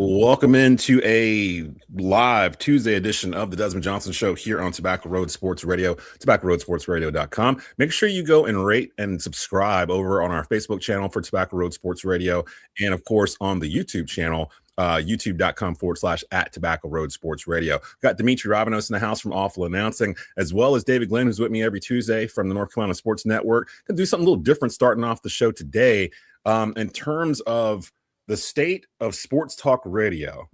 Welcome into a live Tuesday edition of the Desmond Johnson Show here on Tobacco Road Sports Radio, tobaccoroadsportsradio.com. Make sure you go and rate and subscribe over on our Facebook channel for Tobacco Road Sports Radio, and of course on the YouTube channel, youtube.com/at Tobacco Road Sports Radio. We've got Demetri Ravanos in the house from Awful Announcing, as well as David Glenn, who's with me every Tuesday from the North Carolina Sports Network. Going to do something a little different starting off the show today in terms of the state of sports talk radio.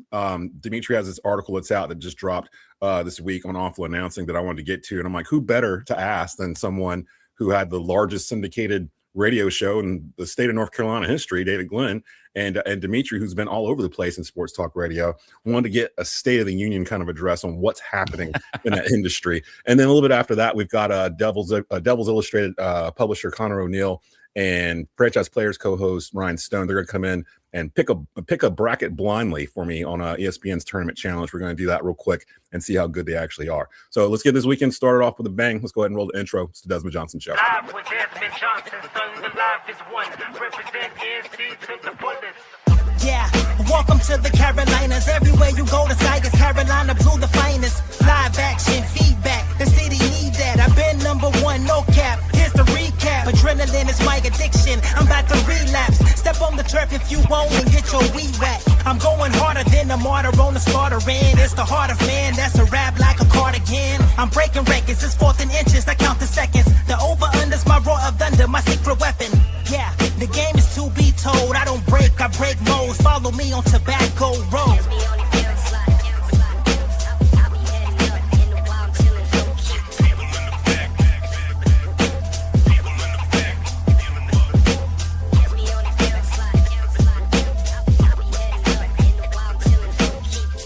Demetri has this article that's out that just dropped this week on Awful Announcing that I wanted to get to. And I'm like, who better to ask than someone who had the largest syndicated radio show in the state of North Carolina history, David Glenn, and Demetri, who's been all over the place in sports talk radio. Wanted to get a State of the Union kind of address on what's happening in that industry. And then a little bit after that, we've got Devils Illustrated publisher Conor Oneill and Franchise Players co-host Ryan Stone. They're going to come in and pick a bracket blindly for me on ESPN's Tournament Challenge. We're going to do that real quick and see how good they actually are. So let's get this weekend started off with a bang. Let's go ahead and roll the intro. It's the Desmond Johnson Show. Live with Desmond Johnson, son, the live is one. Represent NC to the fullest. Yeah, welcome to the Carolinas. Everywhere you go, the sky is Carolina blue, the finest. Live action, feedback, the city need that. I've been number one, no cap. Here's the recap. Adrenaline is my addiction. I'm about to relapse. Step on the turf if you won't and get your weed whack. I'm going harder than a martyr on the starter end. It's the heart of man, that's a rap like a cardigan. I'm breaking records, it's fourth and inches, I count the seconds. The over-under's my roar of thunder, my secret weapon. Yeah, the game is to be told. I don't break, I break modes. Follow me on Tobacco Road.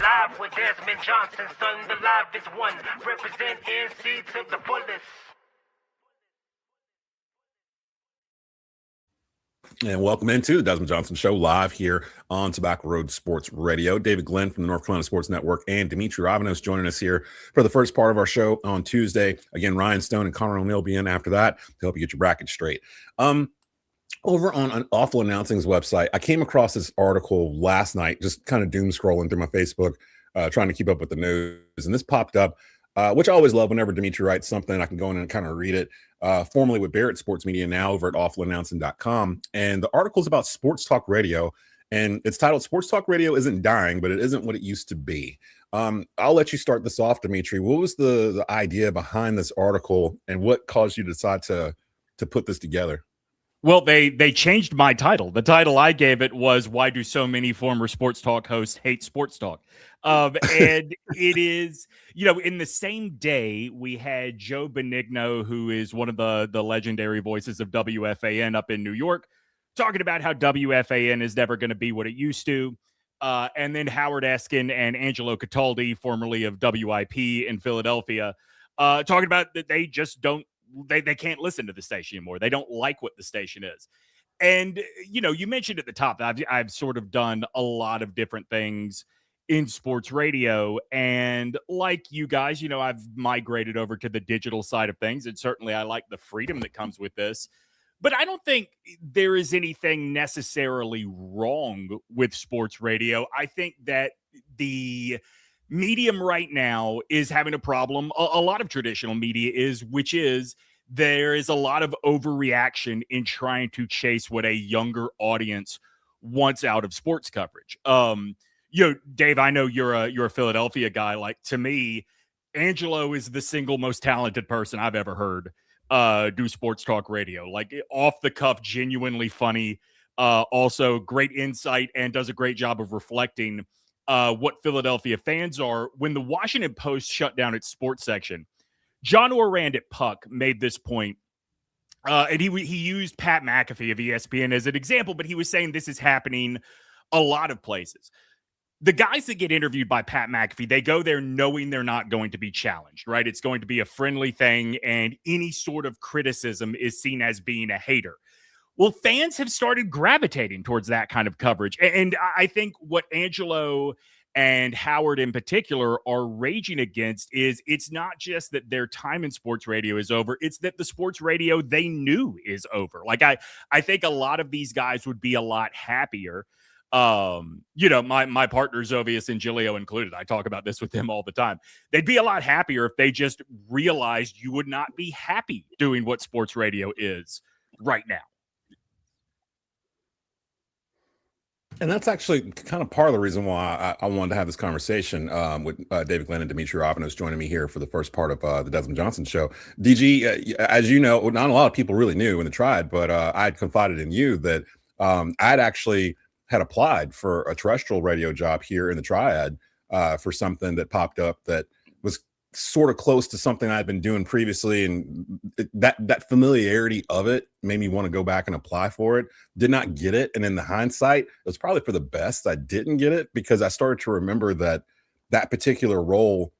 Live with Desmond Johnson, son, the live is one. Represent NC to the fullest. And welcome into the Desmond Johnson Show live here on Tobacco Road Sports Radio. David Glenn from the North Carolina Sports Network and Demetri Ravanos joining us here for the first part of our show on Tuesday. Again, Ryan Stone and Conor Oneill will be in after that to help you get your bracket straight. Over on an Awful Announcing's website, I came across this article last night, just kind of doom scrolling through my Facebook, trying to keep up with the news. And this popped up, which I always love whenever Demetri writes something, I can go in and kind of read it. Formerly with Barrett Sports Media, now over at awfulannouncing.com. And the article's about sports talk radio, and it's titled Sports Talk Radio Isn't Dying, but it isn't what it used to be. I'll let you start this off, Demetri. What was the idea behind this article, and what caused you to decide to put this together? Well, they changed my title. The title I gave it was "Why Do So Many Former Sports Talk Hosts Hate Sports Talk?" And it is, in the same day we had Joe Benigno, who is one of the legendary voices of WFAN up in New York, talking about how WFAN is never going to be what it used to. And then Howard Eskin and Angelo Cataldi, formerly of WIP in Philadelphia, talking about that they just don't. They can't listen to the station anymore. They don't like what the station is. And, you mentioned at the top that I've sort of done a lot of different things in sports radio. And like you guys, I've migrated over to the digital side of things. And certainly I like the freedom that comes with this. But I don't think there is anything necessarily wrong with sports radio. I think that the medium right now is having a problem. A lot of traditional media which is there is a lot of overreaction in trying to chase what a younger audience wants out of sports coverage. Dave, I know you're a Philadelphia guy. Like, to me, Angelo is the single most talented person I've ever heard do sports talk radio. Like, off the cuff, genuinely funny, also great insight, and does a great job of reflecting what Philadelphia fans are. When the Washington Post shut down its sports section, John Orand at Puck made this point, and he used Pat McAfee of ESPN as an example, but he was saying this is happening a lot of places. The guys that get interviewed by Pat McAfee, they go there knowing they're not going to be challenged, right? It's going to be a friendly thing, and any sort of criticism is seen as being a hater. Well, fans have started gravitating towards that kind of coverage. And I think what Angelo and Howard in particular are raging against is it's not just that their time in sports radio is over, it's that the sports radio they knew is over. Like, I think a lot of these guys would be a lot happier My partners, Ovius and Gilio included, I talk about this with them all the time. They'd be a lot happier if they just realized you would not be happy doing what sports radio is right now. And that's actually kind of part of the reason why I wanted to have this conversation with David Glenn and Demetri Ravanos joining me here for the first part of the Desmond Johnson show. DG, as you know, not a lot of people really knew in the Triad, but I had confided in you that I'd actually had applied for a terrestrial radio job here in the Triad for something that popped up that was sort of close to something I'd been doing previously, and that familiarity of it made me want to go back and apply for it. Did not get it, and in the hindsight, it was probably for the best I didn't get it, because I started to remember that particular role,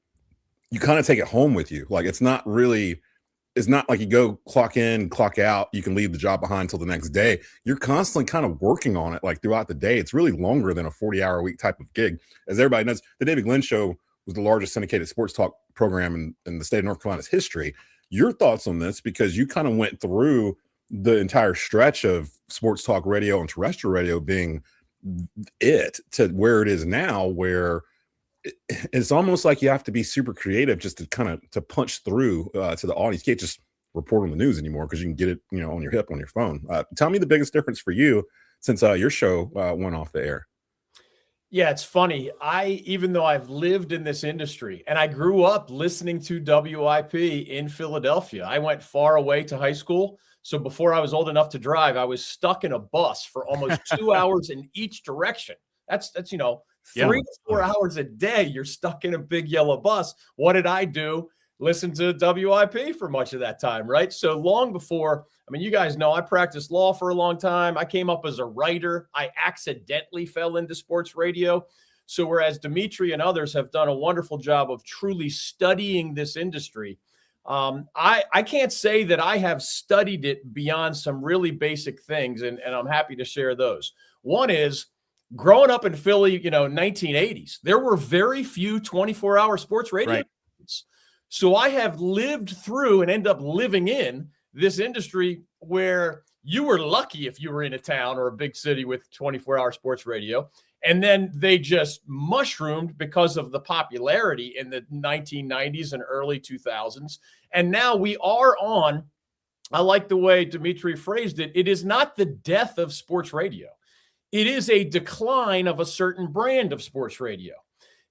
you kind of take it home with you. Like, it's not like you go clock in, clock out, you can leave the job behind until the next day. You're constantly kind of working on it, like, throughout the day. It's really longer than a 40-hour-a-week type of gig. As everybody knows, the David Glenn Show was the largest syndicated sports talk program in the state of North Carolina's history. Your thoughts on this, because you kind of went through the entire stretch of sports talk radio and terrestrial radio being it to where it is now, where it's almost like you have to be super creative just to kind of to punch through to the audience. You can't just report on the news anymore because you can get it, on your hip on your phone. Tell me the biggest difference for you since your show went off the air. Yeah, it's funny. Even though I've lived in this industry and I grew up listening to WIP in Philadelphia, I went far away to high school. So before I was old enough to drive, I was stuck in a bus for almost 2 hours in each direction. That's 3 to 4 hours a day. You're stuck in a big yellow bus. What did I do? Listen to WIP for much of that time, right? So long before, you guys know I practiced law for a long time. I came up as a writer. I accidentally fell into sports radio. So whereas Demetri and others have done a wonderful job of truly studying this industry, I can't say that I have studied it beyond some really basic things, and I'm happy to share those. One is, growing up in Philly, 1980s, there were very few 24-hour sports radio. Right. So I have lived through and end up living in this industry where you were lucky if you were in a town or a big city with 24-hour sports radio. And then they just mushroomed because of the popularity in the 1990s and early 2000s. And now we are on, I like the way Demetri phrased it, it is not the death of sports radio. It is a decline of a certain brand of sports radio.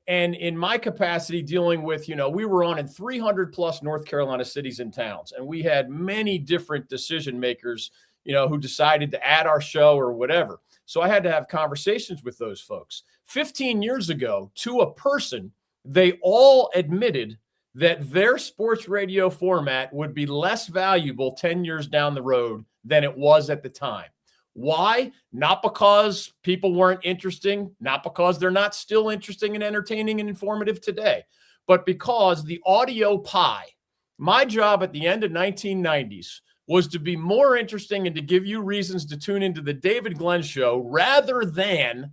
And in my capacity dealing with, we were on in 300 plus North Carolina cities and towns, and we had many different decision makers, who decided to add our show or whatever. So I had to have conversations with those folks. 15 years ago, to a person, they all admitted that their sports radio format would be less valuable 10 years down the road than it was at the time. Why? Not because people weren't interesting, not because they're not still interesting and entertaining and informative today, but because the audio pie, my job at the end of 1990s was to be more interesting and to give you reasons to tune into the David Glenn Show rather than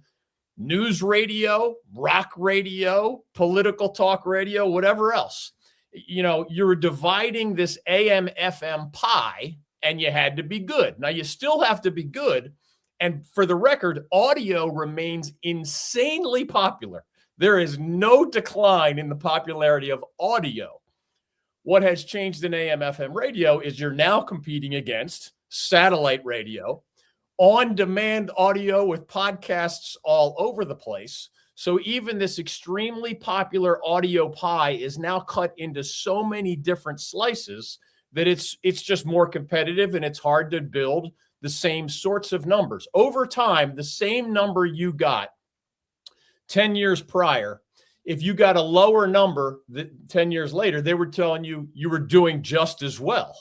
news radio, rock radio, political talk radio, whatever else. You were dividing this AM FM pie, and you had to be good. Now, you still have to be good. And for the record, audio remains insanely popular. There is no decline in the popularity of audio. What has changed in AM FM radio is you're now competing against satellite radio, on-demand audio with podcasts all over the place. So even this extremely popular audio pie is now cut into so many different slices that it's just more competitive, and it's hard to build the same sorts of numbers. Over time, the same number you got 10 years prior, if you got a lower number 10 years later, they were telling you were doing just as well,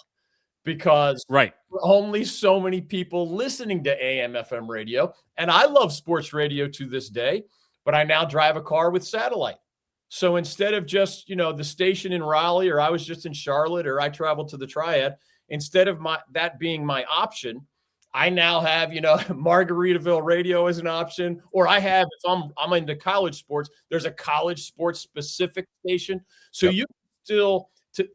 because right, only so many people listening to AM FM radio. And I love sports radio to this day, but I now drive a car with satellite. So instead of just, the station in Raleigh, or I was just in Charlotte, or I traveled to the Triad, instead of that being my option, I now have, Margaritaville radio as an option, or I have, if I'm into college sports, there's a college sports specific station. So you still,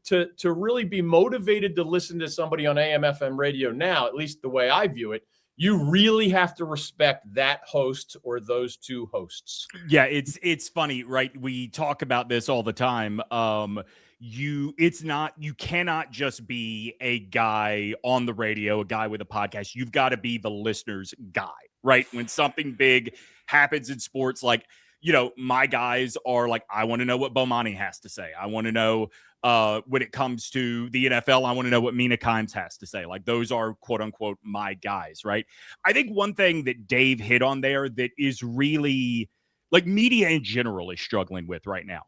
to really be motivated to listen to somebody on AM FM radio now, at least the way I view it, you really have to respect that host or those two hosts. Yeah, it's funny, right? We talk about this all the time. You cannot just be a guy on the radio, a guy with a podcast. You've got to be the listener's guy, right? When something big happens in sports, like, my guys are like, I want to know what Bomani has to say. I want to know when it comes to the NFL, I want to know what Mina Kimes has to say. Like, those are quote unquote my guys, right? I think one thing that Dave hit on there that is really, like, media in general is struggling with right now.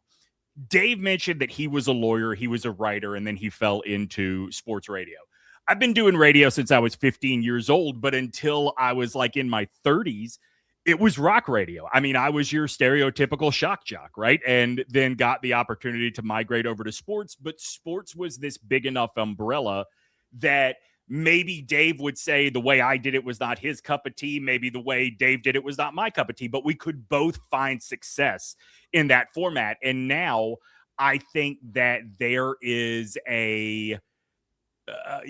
Dave mentioned that he was a lawyer, he was a writer, and then he fell into sports radio. I've been doing radio since I was 15 years old, but until I was like in my 30s, it was rock radio. I mean, I was your stereotypical shock jock, right? And then got the opportunity to migrate over to sports, but sports was this big enough umbrella that maybe Dave would say the way I did it was not his cup of tea. Maybe the way Dave did it was not my cup of tea, but we could both find success in that format. And now I think that there is a, I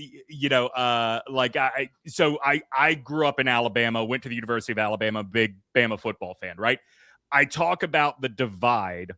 grew up in Alabama, went to the University of Alabama, big Bama football fan, right? I talk about the divide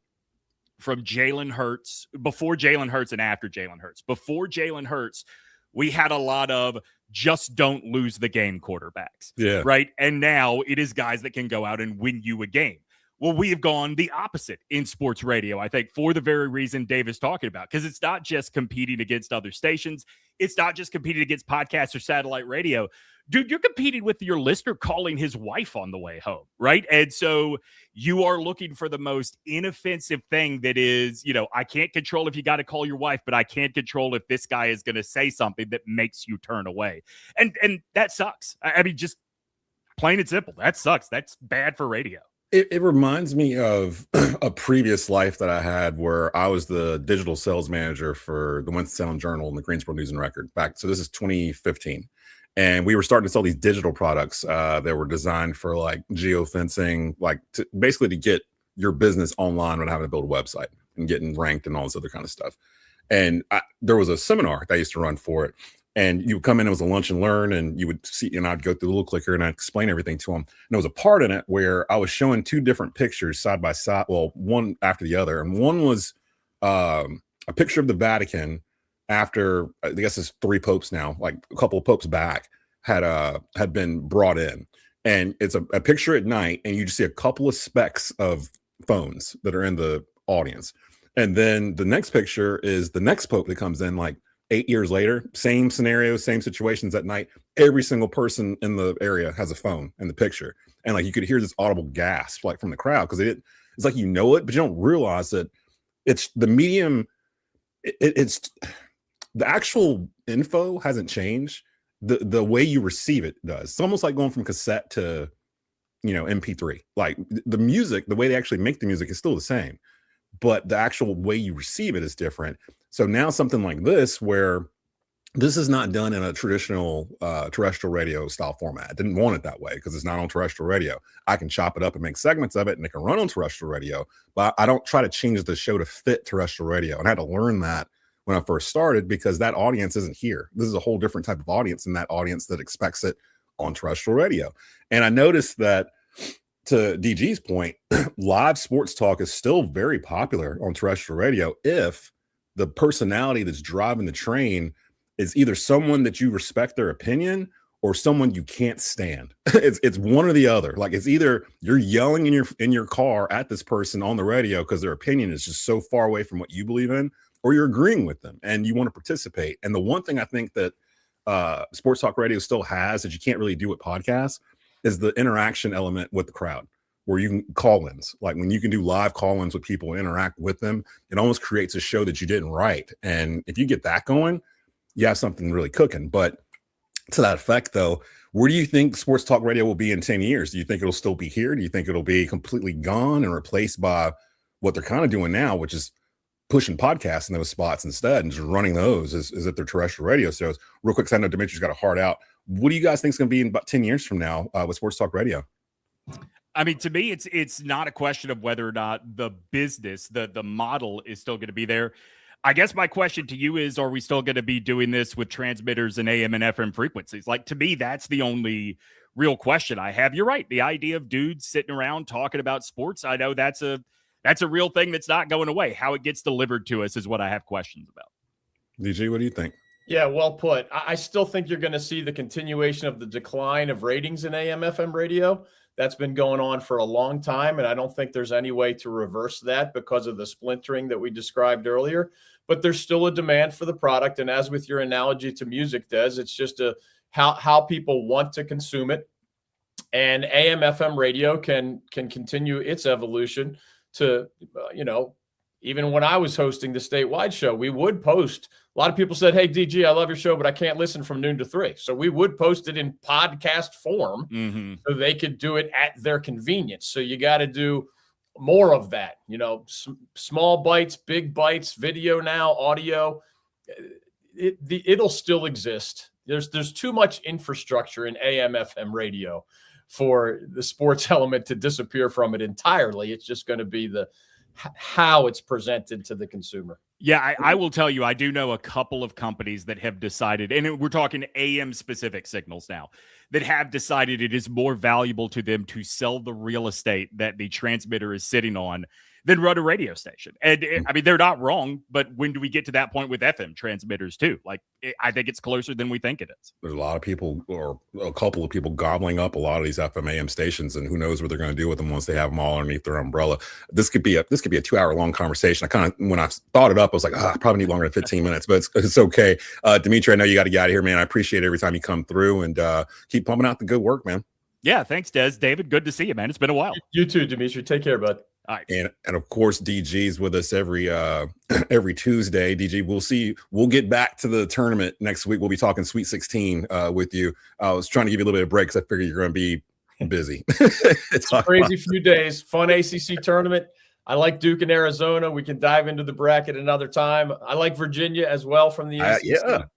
from Jalen Hurts, before Jalen Hurts and after Jalen Hurts. Before Jalen Hurts, we had a lot of just don't lose the game quarterbacks, right? And now it is guys that can go out and win you a game. Well, we have gone the opposite in sports radio, I think, for the very reason Dave is talking about, because it's not just competing against other stations. It's not just competing against podcasts or satellite radio. Dude, you're competing with your listener calling his wife on the way home, right? And so you are looking for the most inoffensive thing that is, I can't control if you got to call your wife, but I can control if this guy is going to say something that makes you turn away. And that sucks. I mean, just plain and simple. That sucks. That's bad for radio. It reminds me of a previous life that I had where I was the digital sales manager for the Winston-Salem Journal and the Greensboro News and Record back. So this is 2015. And we were starting to sell these digital products that were designed for like geofencing, like basically to get your business online without having to build a website and getting ranked and all this other kind of stuff. And there was a seminar that I used to run for it. And you would come in, it was a lunch and learn, and you would see, and I'd go through the little clicker and I'd explain everything to them. And there was a part in it where I was showing two different pictures side by side, well, one after the other. And one was a picture of the Vatican after, I guess it's 3 popes now, like a couple of popes back had been brought in. And it's a picture at night, and you just see a couple of specks of phones that are in the audience. And then the next picture is the next pope that comes in, like 8 years later, same scenario, same situations at night. Every single person in the area has a phone in the picture. And like you could hear this audible gasp like from the crowd, because it's like, you know it, but you don't realize that it's the medium. It's the actual info hasn't changed. The way you receive it does. It's almost like going from cassette to, MP3. Like the music, the way they actually make the music is still the same, but the actual way you receive it is different. So now something like this, where this is not done in a traditional terrestrial radio style format. I didn't want it that way because it's not on terrestrial radio. I can chop it up and make segments of it, and it can run on terrestrial radio, but I don't try to change the show to fit terrestrial radio. And I had to learn that when I first started, because that audience isn't here. This is a whole different type of audience than that audience that expects it on terrestrial radio. And I noticed that, to DG's point, live sports talk is still very popular on terrestrial radio if the personality that's driving the train is either someone that you respect their opinion or someone you can't stand. It's one or the other. Like, it's either you're yelling in your car at this person on the radio because their opinion is just so far away from what you believe in, or you're agreeing with them and you want to participate. And the one thing I think that sports talk radio still has that you can't really do with podcasts is the interaction element with the crowd, where you can call-ins. Like when you can do live call-ins with people and interact with them, it almost creates a show that you didn't write. And if you get that going, you have something really cooking. But to that effect, though, where do you think sports talk radio will be in 10 years? Do you think it'll still be here? Do you think it'll be completely gone and replaced by what they're kind of doing now, which is pushing podcasts in those spots instead and just running those as if they're terrestrial radio shows? Real quick, because I know Demetri's got a heart out. What do you guys think is going to be in about 10 years from now with sports talk radio? I mean, to me, it's not a question of whether or not the business, the model is still going to be there. I guess my question to you is, are we still going to be doing this with transmitters and AM and FM frequencies? Like, to me, that's the only real question I have. You're right. The idea of dudes sitting around talking about sports, I know that's a real thing that's not going away. How it gets delivered to us is what I have questions about. DG, what do you think? Yeah, well put. I still think you're going to see the continuation of the decline of ratings in AM, FM radio. That's been going on for a long time, and I don't think there's any way to reverse that because of the splintering that we described earlier. But there's still a demand for the product, and as with your analogy to music, Des, it's just how people want to consume it. And AM, FM radio can continue its evolution to, even when I was hosting the statewide show, we would post. A lot of people said, "Hey, DG, I love your show, but I can't listen from noon to 3." So we would post it in podcast form so they could do it at their convenience. So you got to do more of that, small bites, big bites, video now, audio. It'll still exist. There's too much infrastructure in AM, FM radio for the sports element to disappear from it entirely. It's just going to be how it's presented to the consumer. Yeah, I will tell you, I do know a couple of companies that have decided, and we're talking AM specific signals now, that have decided it is more valuable to them to sell the real estate that the transmitter is sitting on than run a radio station. And I mean, they're not wrong, but when do we get to that point with FM transmitters too? Like, I think it's closer than we think it is. There's a lot of people, or a couple of people, gobbling up a lot of these FM AM stations, and who knows what they're going to do with them once they have them all underneath their umbrella. This could be a 2-hour long conversation. When I thought it up, I was like, I probably need longer than 15 minutes, but it's okay. Demetri, I know you got to get out of here, man. I appreciate it every time you come through, and keep pumping out the good work, man. Yeah, thanks, Des. David, good to see you, man. It's been a while. You too, Demetri. Take care, bud. All right. And of course, DG's with us every Tuesday. DG, we'll get back to the tournament next week. We'll be talking Sweet 16 with you. I was trying to give you a little bit of break because I figured you're going to be busy. It's a crazy few days. Fun ACC tournament. I like Duke and Arizona. We can dive into the bracket another time. I like Virginia as well from the ACC.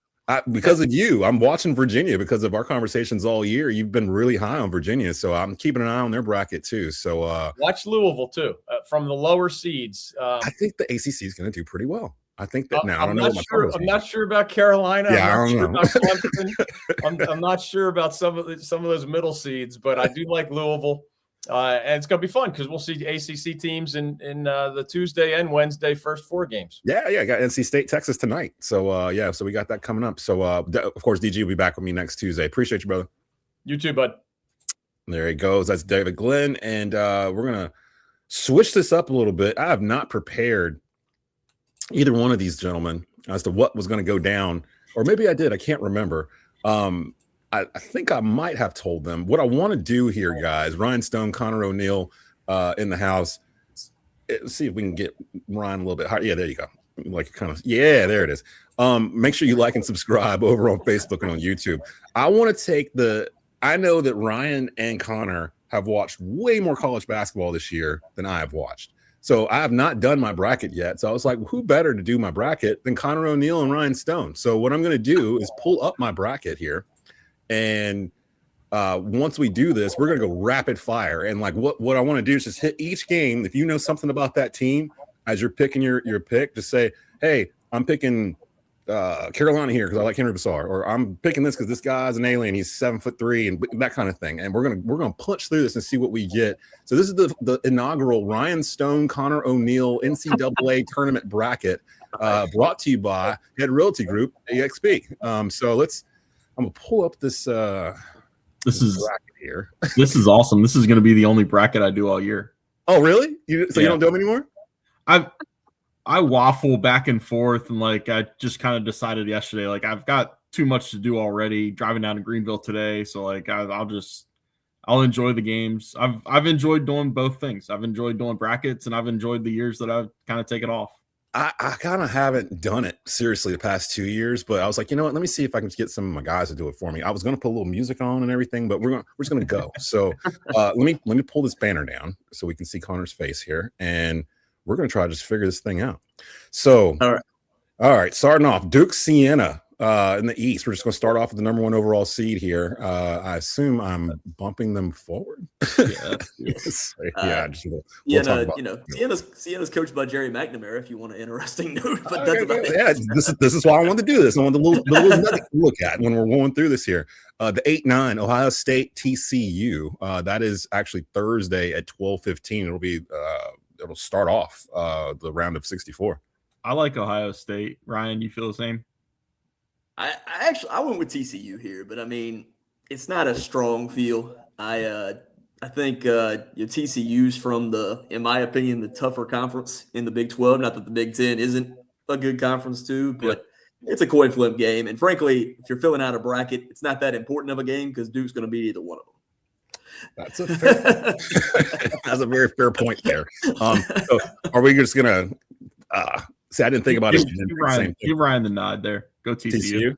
Because of you, I'm watching Virginia because of our conversations all year. You've been really high on Virginia, so I'm keeping an eye on their bracket too. So watch Louisville too from the lower seeds. I think the ACC is going to do pretty well. I think that now. I'm not sure about Carolina. Yeah, I don't know. I'm not sure about some of those middle seeds, but I do like Louisville. And it's going to be fun because we'll see ACC teams in the Tuesday and Wednesday first 4 games. Yeah. I got NC State, Texas tonight. So, so we got that coming up. So, of course, DG will be back with me next Tuesday. Appreciate you, brother. You too, bud. There he goes. That's David Glenn. And we're going to switch this up a little bit. I have not prepared either one of these gentlemen as to what was going to go down. Or maybe I did. I can't remember. I think I might have told them what I want to do here, guys. Ryan Stone, Conor Oneill in the house. Let's see if we can get Ryan a little bit higher. Yeah, there you go. There it is. Make sure you like and subscribe over on Facebook and on YouTube. I know that Ryan and Conor have watched way more college basketball this year than I have watched. So I have not done my bracket yet. So I was like, who better to do my bracket than Conor Oneill and Ryan Stone? So what I'm going to do is pull up my bracket here. And once we do this, we're going to go rapid fire. And like what I want to do is just hit each game. If you know something about that team as you're picking your pick, just say, hey, I'm picking Carolina here because I like Henry Bassar, or I'm picking this because this guy's an alien. He's 7'3" and that kind of thing. And we're gonna punch through this and see what we get. So this is the inaugural Ryan Stone, Conor Oneill NCAA tournament bracket brought to you by Head Realty Group, EXP. So I'm gonna pull up this bracket here. This is awesome. This is gonna be the only bracket I do all year. Oh, really? You don't do them anymore? I waffle back and forth, and I just kind of decided yesterday, I've got too much to do already. Driving down to Greenville today, so I'll enjoy the games. I've enjoyed doing both things. I've enjoyed doing brackets, and I've enjoyed the years that I've kind of taken off. I kind of haven't done it seriously the past 2 years, but I was like, you know what? Let me see if I can get some of my guys to do it for me. I was going to put a little music on and everything, but we're just going to go. So let me pull this banner down so we can see Conor's face here, and we're going to try to just figure this thing out. So, all right. Starting off, Duke Siena. in the East, we're just going to start off with the number 1 overall seed here. I assume I'm bumping them forward. Yeah. Yes. Just, Sienna's coached by Jerry McNamara, if you want an interesting note. But that's about it. Yeah, this is why I wanted to do this. I want the little nugget to look at when we're going through this here. The 8-9 Ohio State TCU. That is actually Thursday at 12:15. It'll start off the round of 64. I like Ohio State. Ryan, you feel the same? I went with TCU here, but I mean, it's not a strong feel. I think your TCU's from in my opinion, the tougher conference in the Big 12. Not that the Big 10 isn't a good conference too, but it's a coin flip game. And frankly, if you're filling out a bracket, it's not that important of a game because Duke's going to beat either one of them. That's a very fair point there. So are we just gonna see? I didn't think about it. Give Ryan the nod there. Go TCU.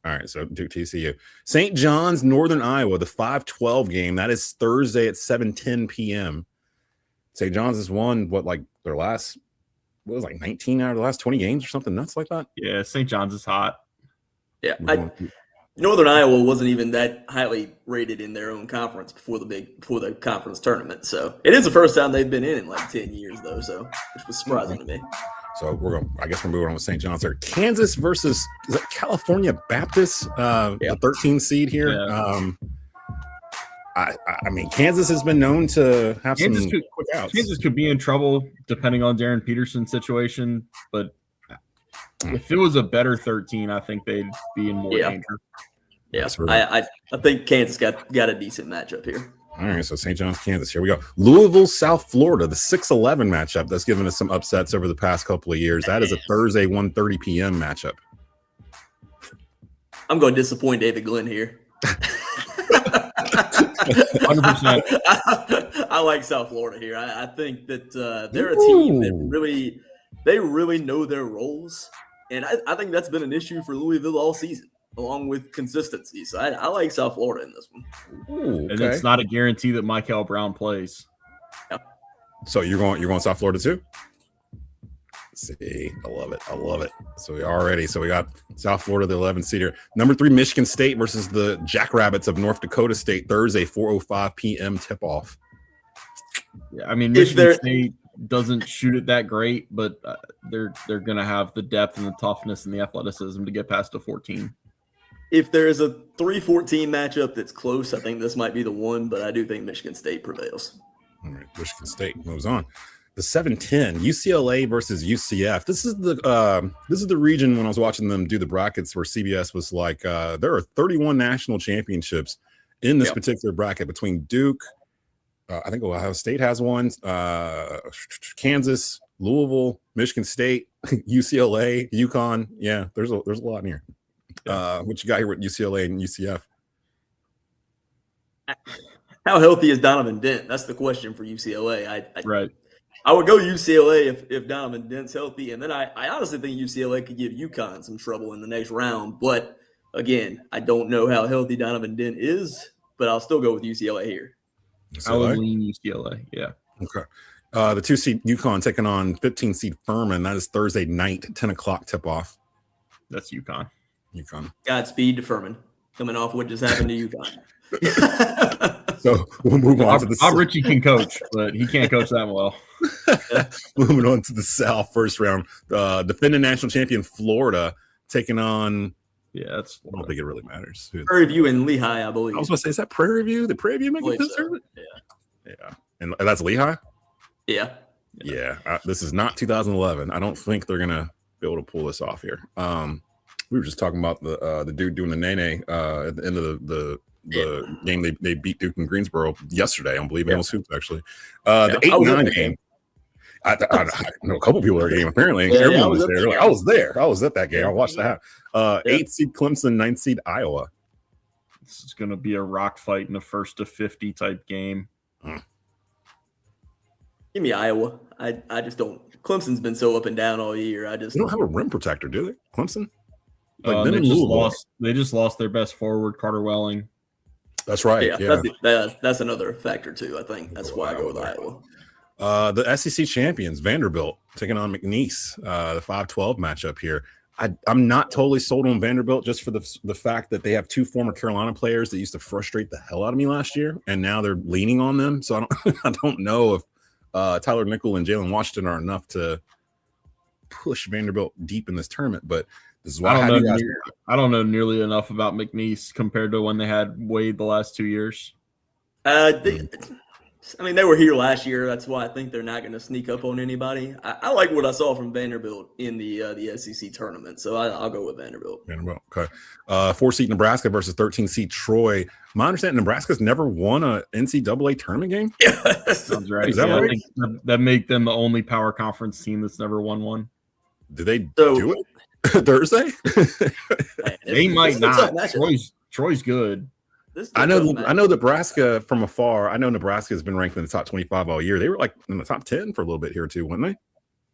All right, so Duke TCU. St. John's, Northern Iowa, the 5-12 game. That is Thursday at 7:10 p.m. St. John's has won their last 19 out of the last 20 games or something nuts like that. Yeah, St. John's is hot. Yeah, Northern Iowa wasn't even that highly rated in their own conference before the conference tournament. So it is the first time they've been in like 10 years though. So which was surprising to me. So we're moving on with St. John's there. Kansas versus California Baptist, the 13 seed here. Yeah. I mean, Kansas has been known to have some quick outs. Kansas could be in trouble depending on Darren Peterson's situation, but if it was a better 13, I think they'd be in more danger. Yeah, I think Kansas got a decent matchup here. All right, so St. John's, Kansas. Here we go. Louisville, South Florida, the 6-11 matchup that's given us some upsets over the past couple of years. That is a Thursday 1:30 p.m. matchup. I'm going to disappoint David Glenn here. 100%. I like South Florida here. I think that they're a team that really know their roles, and I think that's been an issue for Louisville all season, along with consistency. So I like South Florida in this one. Ooh, okay. And it's not a guarantee that Michael Brown plays. Yeah. So you're going South Florida too? See, I love it. So we got South Florida, the 11 seeder. Number 3, Michigan State versus the Jackrabbits of North Dakota State, Thursday, 4:05 p.m. tip off. Yeah, I mean, Michigan State doesn't shoot it that great, but they're going to have the depth and the toughness and the athleticism to get past a 14. If there is a 3-14 matchup that's close, I think this might be the one, but I do think Michigan State prevails. All right, Michigan State moves on. The 7-10 UCLA versus UCF. This is the region when I was watching them do the brackets where CBS was like, there are 31 national championships in this particular bracket between Duke. I think Ohio State has one. Kansas, Louisville, Michigan State, UCLA, UConn. Yeah, there's a lot in here. What you got here with UCLA and UCF? How healthy is Donovan Dent? That's the question for UCLA. Right. I would go UCLA if Donovan Dent's healthy, and then I honestly think UCLA could give UConn some trouble in the next round. But again, I don't know how healthy Donovan Dent is, but I'll still go with UCLA here. I would lean UCLA. Yeah. Okay. The 2 seed UConn taking on 15 seed Furman. That is Thursday night, 10 o'clock tip off. That's UConn. Godspeed to Furman coming off what just happened to UConn. So we'll move on to the Bob Ritchie can coach, but he can't coach that well. Moving on to the South, first round. Defending national champion Florida taking on. Yeah, I don't think it really matters. Prairie View and Lehigh, I believe. I was going to say, is that Prairie View? Did Prairie View make it this tournament? Yeah. And that's Lehigh? Yeah. This is not 2011. I don't think they're going to be able to pull this off here. We were just talking about the dude doing the nene at the end of the game they beat Duke in Greensboro yesterday. I believe Amos Hoops actually. The 8-9 game. I know a couple people at the game apparently. Everyone was there. I was there. I was at that game. I watched that. 8 seed Clemson, 9 seed Iowa. This is going to be a rock fight in a 1st to 50 type game. Give me Iowa. I just don't. Clemson's been so up and down all year. They don't have a rim protector, do they? Clemson. They just lost their best forward, Carter Welling. That's right. Yeah. That's another factor too. I think that's why I go with Iowa. The SEC champions, Vanderbilt, taking on McNeese, the 5-12 matchup here. I'm not totally sold on Vanderbilt just for the fact that they have 2 former Carolina players that used to frustrate the hell out of me last year, and now they're leaning on them. So I don't know if Tyler Nickel and Jalen Washington are enough to push Vanderbilt deep in this tournament. But this is why I don't know nearly enough about McNeese compared to when they had Wade the last 2 years. They were here last year. That's why I think they're not going to sneak up on anybody. I like what I saw from Vanderbilt in the SEC tournament, so I'll go with Vanderbilt. Vanderbilt, okay. 4-seed Nebraska versus 13-seed Troy. My understanding, Nebraska's never won a NCAA tournament game. Sounds right. Is that right? I think that make them the only power conference team that's never won one. Did they do it Thursday? They might not. Troy's good. I know Nebraska from afar. I know Nebraska has been ranked in the top 25 all year. They were like in the top 10 for a little bit here too, weren't they?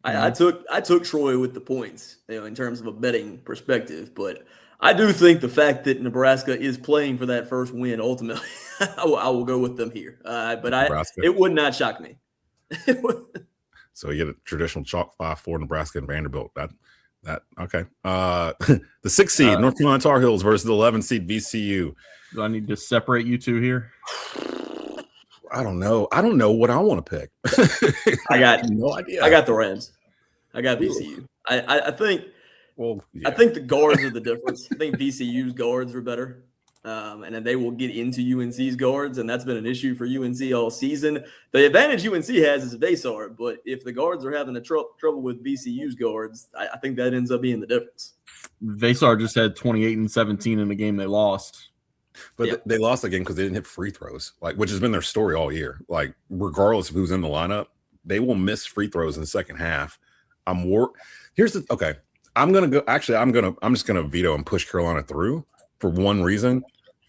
I took Troy with the points, in terms of a betting perspective, but I do think the fact that Nebraska is playing for that first win ultimately, I will go with them here. It would not shock me. So you get a traditional chalk 5-4 Nebraska and Vanderbilt. That okay. The 6th seed North Carolina Tar Heels versus the 11th seed VCU. Do I need to separate you two here? I don't know. I don't know what I want to pick. I got no idea. I got the Rams. I got VCU. I think. Well, yeah. I think the guards are the difference. I think VCU's guards are better, and then they will get into UNC's guards, and that's been an issue for UNC all season. The advantage UNC has is Vasar, but if the guards are having trouble with VCU's guards, I think that ends up being the difference. Vasar just had 28 and 17 in the game they lost. But they lost the game because they didn't hit free throws, which has been their story all year. Regardless of who's in the lineup, they will miss free throws in the second half. I'm just gonna veto and push Carolina through for one reason.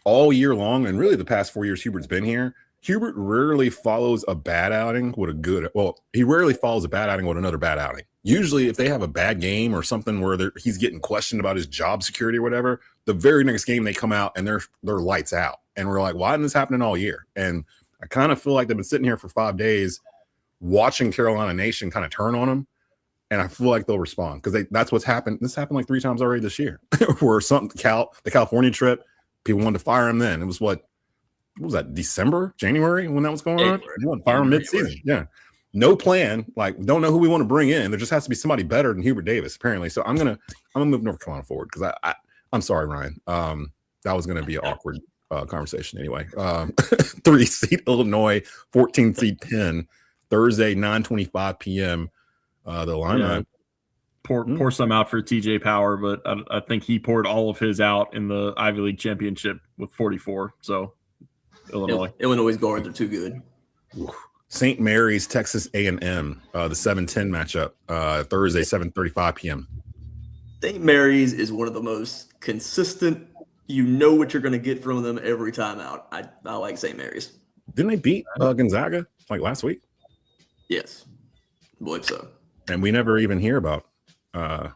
All year long, and really the past 4 years Hubert's been here, Hubert rarely follows a bad outing with a good. Well, he rarely follows a bad outing with another bad outing. Usually, if they have a bad game or something where he's getting questioned about his job security or whatever, the very next game they come out and they're lights out, and we're like, why isn't this happening all year? And I kind of feel like they've been sitting here for 5 days, watching Carolina Nation kind of turn on them, and I feel like they'll respond because that's what's happened. This happened like 3 times already this year, where the California trip, people wanted to fire him. Then it was what was that, December, January when that was going on? You want to fire him mid-season? Yeah. No plan, don't know who we want to bring in. There just has to be somebody better than Hubert Davis, apparently. So I'm gonna move North Carolina forward because I'm sorry, Ryan. That was gonna be an awkward conversation anyway. 3-seed Illinois, 14-seed Penn, Thursday, 9:25 p.m. The lineup. Pour some out for TJ Power, but I think he poured all of his out in the Ivy League championship with 44. So Illinois guards are too good. Ooh. St. Mary's, Texas A&M, the 7-10 matchup, Thursday, 7:35 p.m. St. Mary's is one of the most consistent. You know what you're going to get from them every time out. I like St. Mary's. Didn't they beat Gonzaga last week? Yes, I believe so. And we never even hear about. I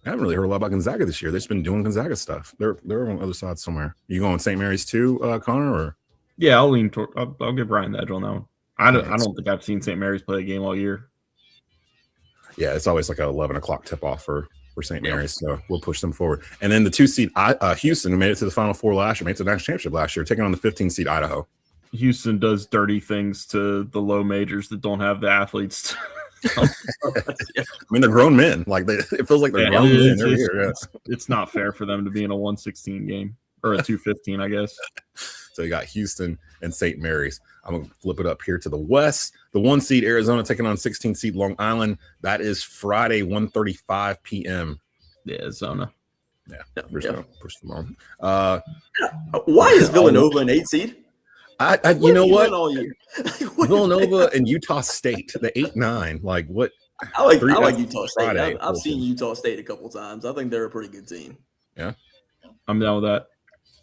haven't really heard a lot about Gonzaga this year. They've just been doing Gonzaga stuff. They're on the other side somewhere. You going St. Mary's too, Conor? Or yeah, I'll lean toward. I'll give Ryan the edge on that one. I don't think I've seen St. Mary's play a game all year. Yeah, it's always like an 11 o'clock tip off for St. Mary's, so we'll push them forward. And then the 2-seed Houston, who made it to the Final Four last year, made it to the national championship last year, taking on the 15-seed Idaho. Houston does dirty things to the low majors that don't have the athletes. I mean, they're grown men. It feels like they're grown men. It's not fair for them to be in a 116 game or a 215, I guess. So you got Houston and St. Mary's. I'm going to flip it up here to the west. The 1-seed Arizona taking on 16-seed Long Island. That is Friday, 1:35 p.m. Yeah, Zona. Yeah. Push them on. Why is Villanova an 8-seed? You know what? All year? Villanova and Utah State, the 8-9. What? I like Utah State. I've seen Utah State a couple times. I think they're a pretty good team. Yeah. I'm down with that.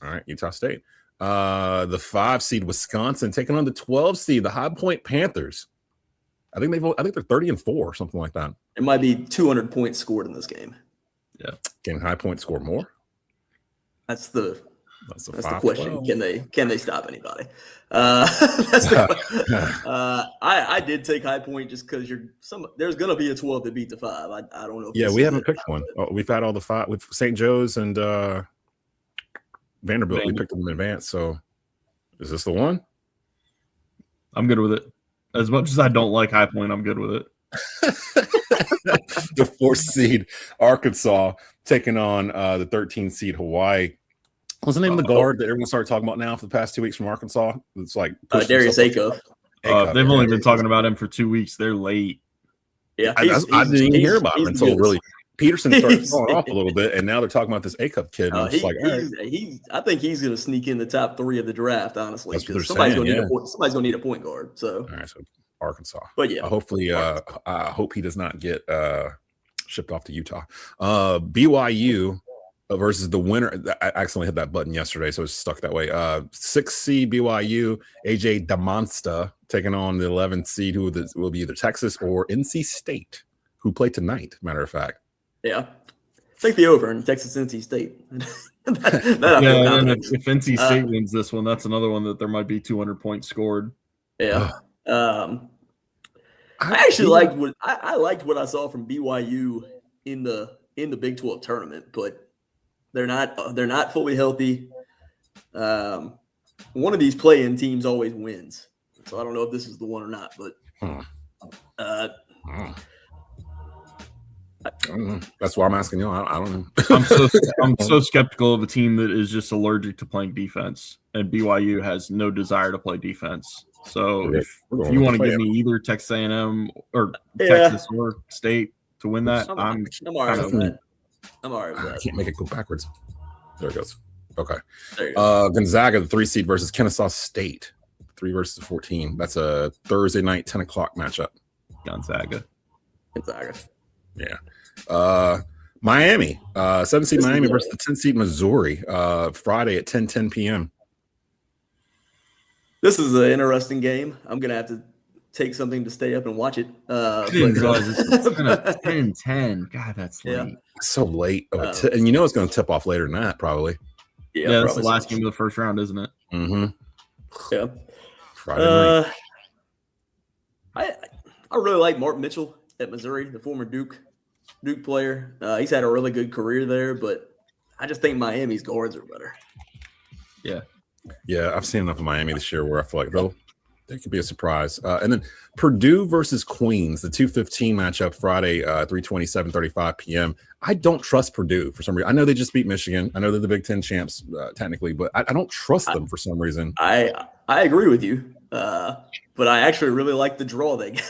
All right, Utah State. The 5-seed Wisconsin taking on the 12-seed, the High Point Panthers. I think they're 30-4 or something like that. It might be 200 points scored in this game. Yeah. Can High Point score more? That's the That's the question. Can they stop anybody? That's the question. I did take High Point just because there's gonna be a 12 that beat the 5. I don't know. Yeah, we haven't picked one. We've had all the 5 with St. Joe's and Vanderbilt. We picked them in advance. So is this the one? I'm good with it. As much as I don't like High Point, I'm good with it. The 4th seed Arkansas taking on the 13th seed Hawaii. What's the name of the guard that everyone started talking about now for the past 2 weeks from Arkansas? It's like Darius Acuff. They've only been talking about him for 2 weeks. They're late. Yeah, I didn't even hear about him until really Peterson started falling off a little bit, and now they're talking about this Acuff kid. And I think he's going to sneak in the top 3 of the draft, honestly, because somebody's going to need a point guard. So, all right, so Arkansas, but yeah, hopefully, I hope he does not get shipped off to Utah. BYU versus the winner. I accidentally hit that button yesterday, so it's stuck that way. 6th seed BYU, AJ Damonsta taking on the 11th seed, who will be either Texas or NC State, who play tonight. Matter of fact. Yeah, take the over in Texas NC State. And if NC State wins this one, that's another one that there might be 200 points scored. Yeah. I actually liked what I saw from BYU in the Big 12 tournament, but they're not fully healthy. One of these play-in teams always wins, so I don't know if this is the one or not. But I don't know. That's why I'm asking you. I don't know. I'm so skeptical of a team that is just allergic to playing defense, and BYU has no desire to play defense. So if you want to give me either Texas A&M or Texas or State to win that, I'm all right with that. I'm all right with that. I can't make it go backwards. There it goes. Okay. Gonzaga, the 3 seed versus Kennesaw State, 3 versus 14. That's a Thursday night 10 o'clock matchup. Gonzaga. Yeah. Miami, 7 seed Miami versus the 10 seed Missouri, Friday at 10 p.m. This is an interesting game. I'm gonna have to take something to stay up and watch it. 10-10. God, that's late. Yeah. So late. And you know it's going to tip off later than that, probably. Yeah, that's the last game of the first round, isn't it? Mm-hmm. Yeah. Friday night. I really like Mark Mitchell at Missouri, the former Duke player. He's had a really good career there, but I just think Miami's guards are better. Yeah. Yeah, I've seen enough of Miami this year where I feel like they could be a surprise. And then Purdue versus Queens, the 2:15 matchup Friday, 3:27:35 p.m. I don't trust Purdue for some reason. I know they just beat Michigan. I know they're the Big Ten champs technically, but I don't trust them for some reason. I agree with you, but I actually really like the draw they got.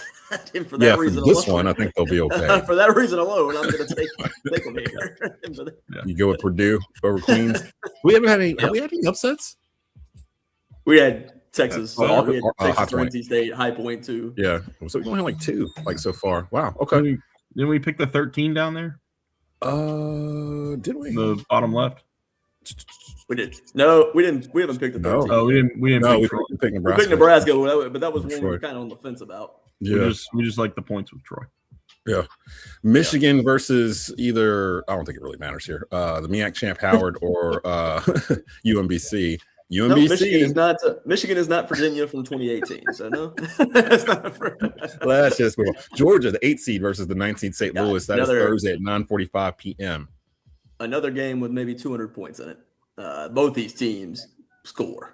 And for that reason for this alone, one, I think they'll be okay. For that reason alone, I'm going to take them here. You go with Purdue over Queens. We haven't had any. Have we had any upsets? We had Texas. We had Texas, Point. NC State, High Point too. Yeah, so we only had like 2 so far. Wow. Okay. Didn't we pick the 13 down there? Did we? The bottom left. We did. No, we didn't. We haven't picked the 13. Oh, we didn't. We pick Nebraska. We picked Nebraska, but that was one we were kind of on the fence about. Yeah, we just like the points with Troy. Yeah, Michigan versus either. I don't think it really matters here. The MEAC champ Howard or UMBC. UMBC. No, Michigan is not Virginia from 2018. So no, that's not. Let's just move on. Georgia, the 8th seed versus the 9th seed St. Louis. That is Thursday at 9:45 p.m. Another game with maybe 200 points in it. Both these teams score.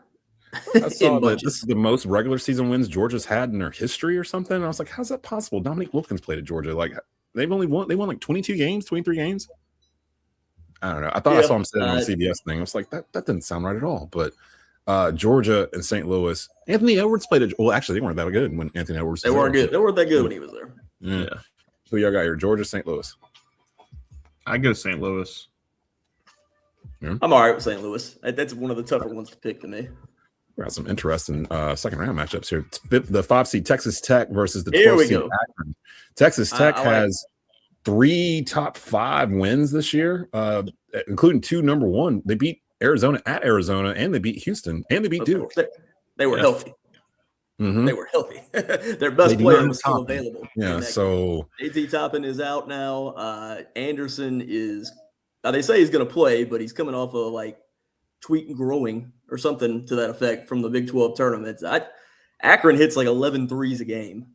I saw that this is the most regular season wins Georgia's had in their history or something. And I was like, how's that possible? Dominique Wilkins played at Georgia. Like they won like 22 games, 23 games. I don't know. I thought I saw him sitting on the CBS thing. I was like, that didn't sound right at all. But Georgia and St. Louis. Anthony Edwards played at actually they weren't that good when Anthony Edwards. They weren't good. They weren't that good when he was there. Yeah. Who y'all got here? Georgia, St. Louis. I go St. Louis. Yeah. I'm all right with St. Louis. That's one of the tougher ones to pick to me. We got some interesting second round matchups here. The 5 seed Texas Tech versus the 12 seed Akron. Texas Tech has 3 top 5 wins this year, including 2 number 1. They beat Arizona at Arizona, and they beat Houston, and they beat Duke. They were healthy. Mm-hmm. They were healthy. Their best player was still available. Yeah, so A.T. Toppin is out now. Anderson is. They say he's going to play, but he's coming off of like tweet growing or something to that effect from the Big 12 tournaments. Akron hits like 11 threes a game,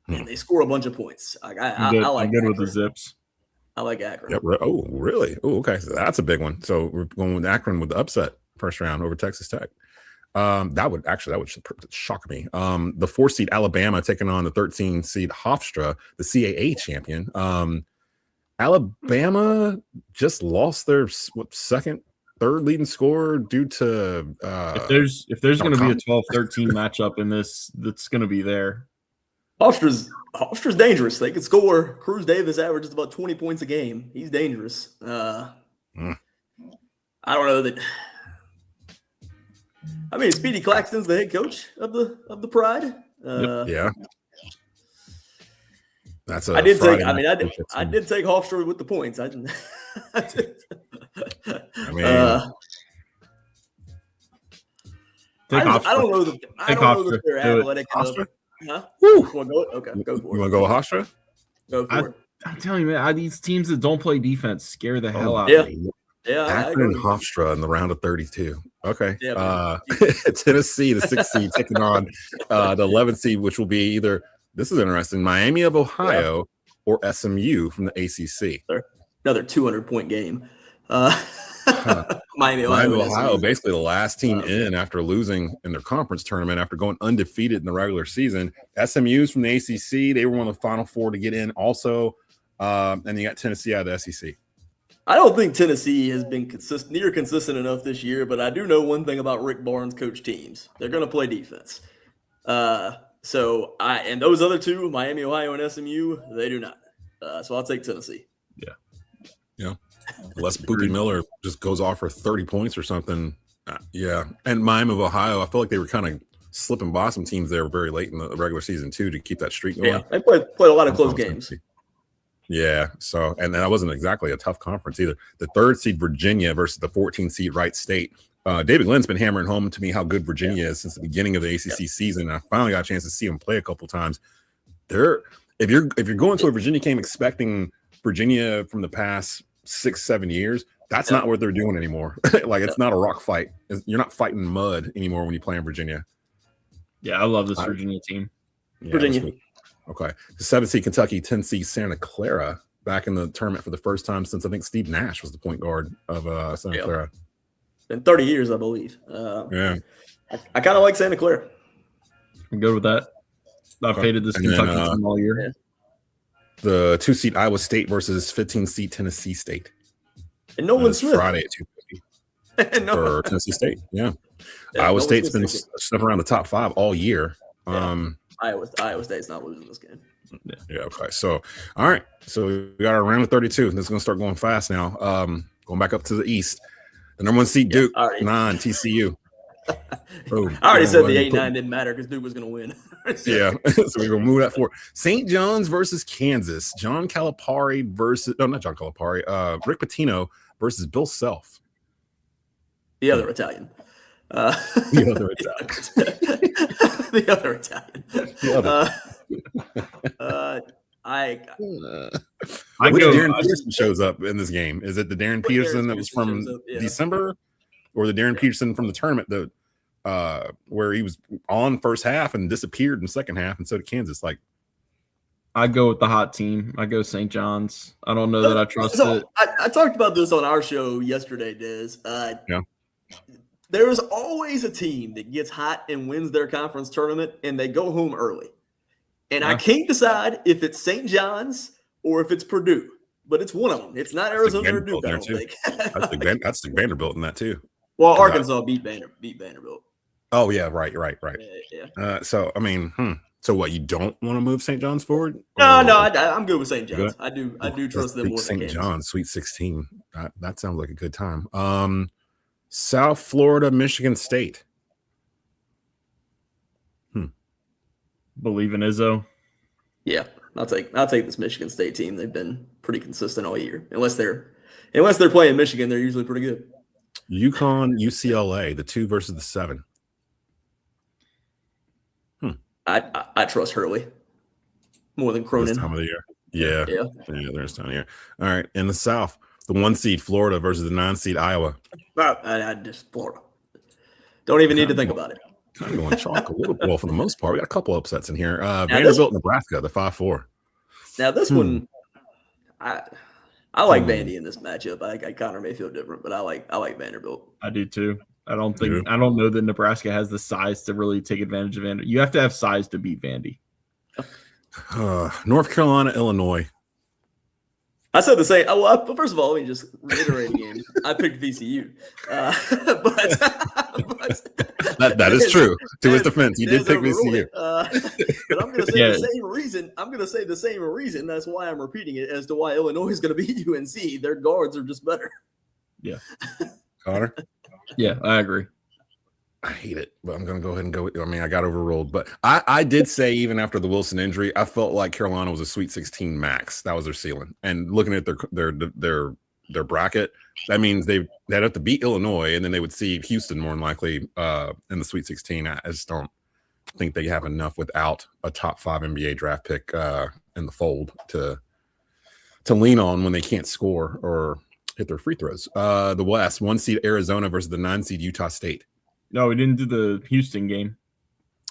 and they score a bunch of points. I like I'm good with the Akron. Zips. I like Akron. Yep. Oh, really? Oh, okay. So that's a big one. So we're going with Akron with the upset first round over Texas Tech. That would shock me. The 4 seed Alabama taking on the 13 seed Hofstra, the CAA champion. Alabama just lost their third leading scorer due to if there's going to be a 12-13 matchup in this, that's going to be there. Hofstra's dangerous. They could score. Cruz Davis averages about 20 points a game. He's dangerous. I don't know that. I mean, Speedy Claxton's the head coach of the Pride. Yeah. That's a I did Friday take. I did take Hofstra with the points. I did. I mean, I don't know that they're athletic enough. Huh? Woo. Okay, go for it. You want to go with Hofstra? Go for it. I'm telling you, man, these teams that don't play defense scare the hell out yeah. of me. Yeah, Akron and Hofstra in the round of 32. Okay. Yeah, Tennessee, the 6th seed, taking on the 11th seed, which will be either, this is interesting, Miami of Ohio or SMU from the ACC. Another 200-point game. Miami, Ohio, basically the last team in after losing in their conference tournament after going undefeated in the regular season. SMU's from the ACC. They were one of the final 4 to get in also. And you got Tennessee out of the SEC. I don't think Tennessee has been near consistent enough this year, but I do know one thing about Rick Barnes' coach teams. They're going to play defense. And those other two, Miami, Ohio, and SMU, they do not. So I'll take Tennessee. Yeah. Unless Boogie Miller just goes off for 30 points or something. Yeah. And Miami of Ohio, I feel like they were kind of slipping by some teams there very late in the regular season, too, to keep that streak going. Yeah, they played a lot of close games. Yeah. So, and that wasn't exactly a tough conference either. The 3rd seed Virginia versus the 14th seed Wright State. David Lynn's been hammering home to me how good Virginia is since the beginning of the ACC season. I finally got a chance to see him play a couple times. If you're going to a Virginia game expecting Virginia from the past 6-7 years, that's not what they're doing anymore. It's not a rock fight. You're not fighting mud anymore when you play in Virginia. Yeah, I love this Virginia team. Yeah, Virginia. Okay. The 7th seed Kentucky, 10th seed Santa Clara back in the tournament for the first time since I think Steve Nash was the point guard of Santa Clara. In 30 years, I believe. Yeah. I kind of like Santa Clara. I'm good with that. I've hated this Kentucky team all year. Yeah. The 2 seed Iowa State versus 15 seed Tennessee State. And Nolan Smith. Friday at 2:50 for Tennessee State. Yeah. Iowa State's been snuffing around the top 5 all year. Iowa State's not losing this game. Yeah. Okay. So, all right. So we got our round of 32. This is going to start going fast now. Going back up to the East. The number 1 seed Duke, 9 TCU. I already said the 8-9 didn't matter because Duke was going to win. Yeah. So we're going to move that forward. St. John's versus Kansas. John Calipari versus, no, not John Calipari. Rick Pitino versus Bill Self. The other Italian. The other Italian. The other Italian. I Darren Peterson shows up in this game. Is it the Darren Peterson that was from December, or the Darren Peterson from the tournament that where he was on first half and disappeared in the second half, and so did Kansas? I'd go with the hot team. I go St. John's. I don't know that I trust it. I talked about this on our show yesterday, Des. There is always a team that gets hot and wins their conference tournament, and they go home early. And I can't decide if it's St. John's or if it's Purdue, but it's one of them. It's not Arizona or Duke, I don't think. That's the Vanderbilt in that too. Well, Arkansas beat Vanderbilt. Oh yeah, right. Yeah. So I mean, so what? You don't want to move St. John's forward? No, I'm good with St. John's. I do trust them more than St. John's, Sweet 16. That sounds like a good time. South Florida, Michigan State. Believe in Izzo. Yeah, I'll take this Michigan State team. They've been pretty consistent all year. Unless they're playing Michigan, they're usually pretty good. UConn, UCLA, the 2 versus the 7. I trust Hurley more than Cronin. This time of the year. Yeah, there's time of the year. All right, in the South, The 1 seed Florida versus the 9 seed Iowa. I just Florida. Don't even need to think about it. I'm going chalk a little. Well, for the most part, we got a couple upsets in here. this- Vanderbilt, Nebraska, the 5-4. Now this one, I like Vandy in this matchup. Connor may feel different, but I like Vanderbilt. I do too. I don't know that Nebraska has the size to really take advantage of Vandy. You have to have size to beat Vandy. North Carolina, Illinois. I said the same. Well, first of all, let me just reiterate again. I picked VCU, but That is true. To his defense, he did pick VCU. But I'm going to say the same reason. I'm going to say the same reason. That's why I'm repeating it as to why Illinois is going to beat UNC. Their guards are just better. Yeah. Connor? Yeah, I agree. I hate it, but I'm going to go ahead and go. I mean, I got overruled, but I did say even after the Wilson injury, I felt like Carolina was a Sweet 16 max. That was their ceiling. And looking at their bracket, that means they'd have to beat Illinois, and then they would see Houston more than likely in the Sweet 16. I just don't think they have enough without a top 5 NBA draft pick in the fold to lean on when they can't score or hit their free throws. The West, 1 seed Arizona versus the 9 seed Utah State. No, we didn't do the Houston game.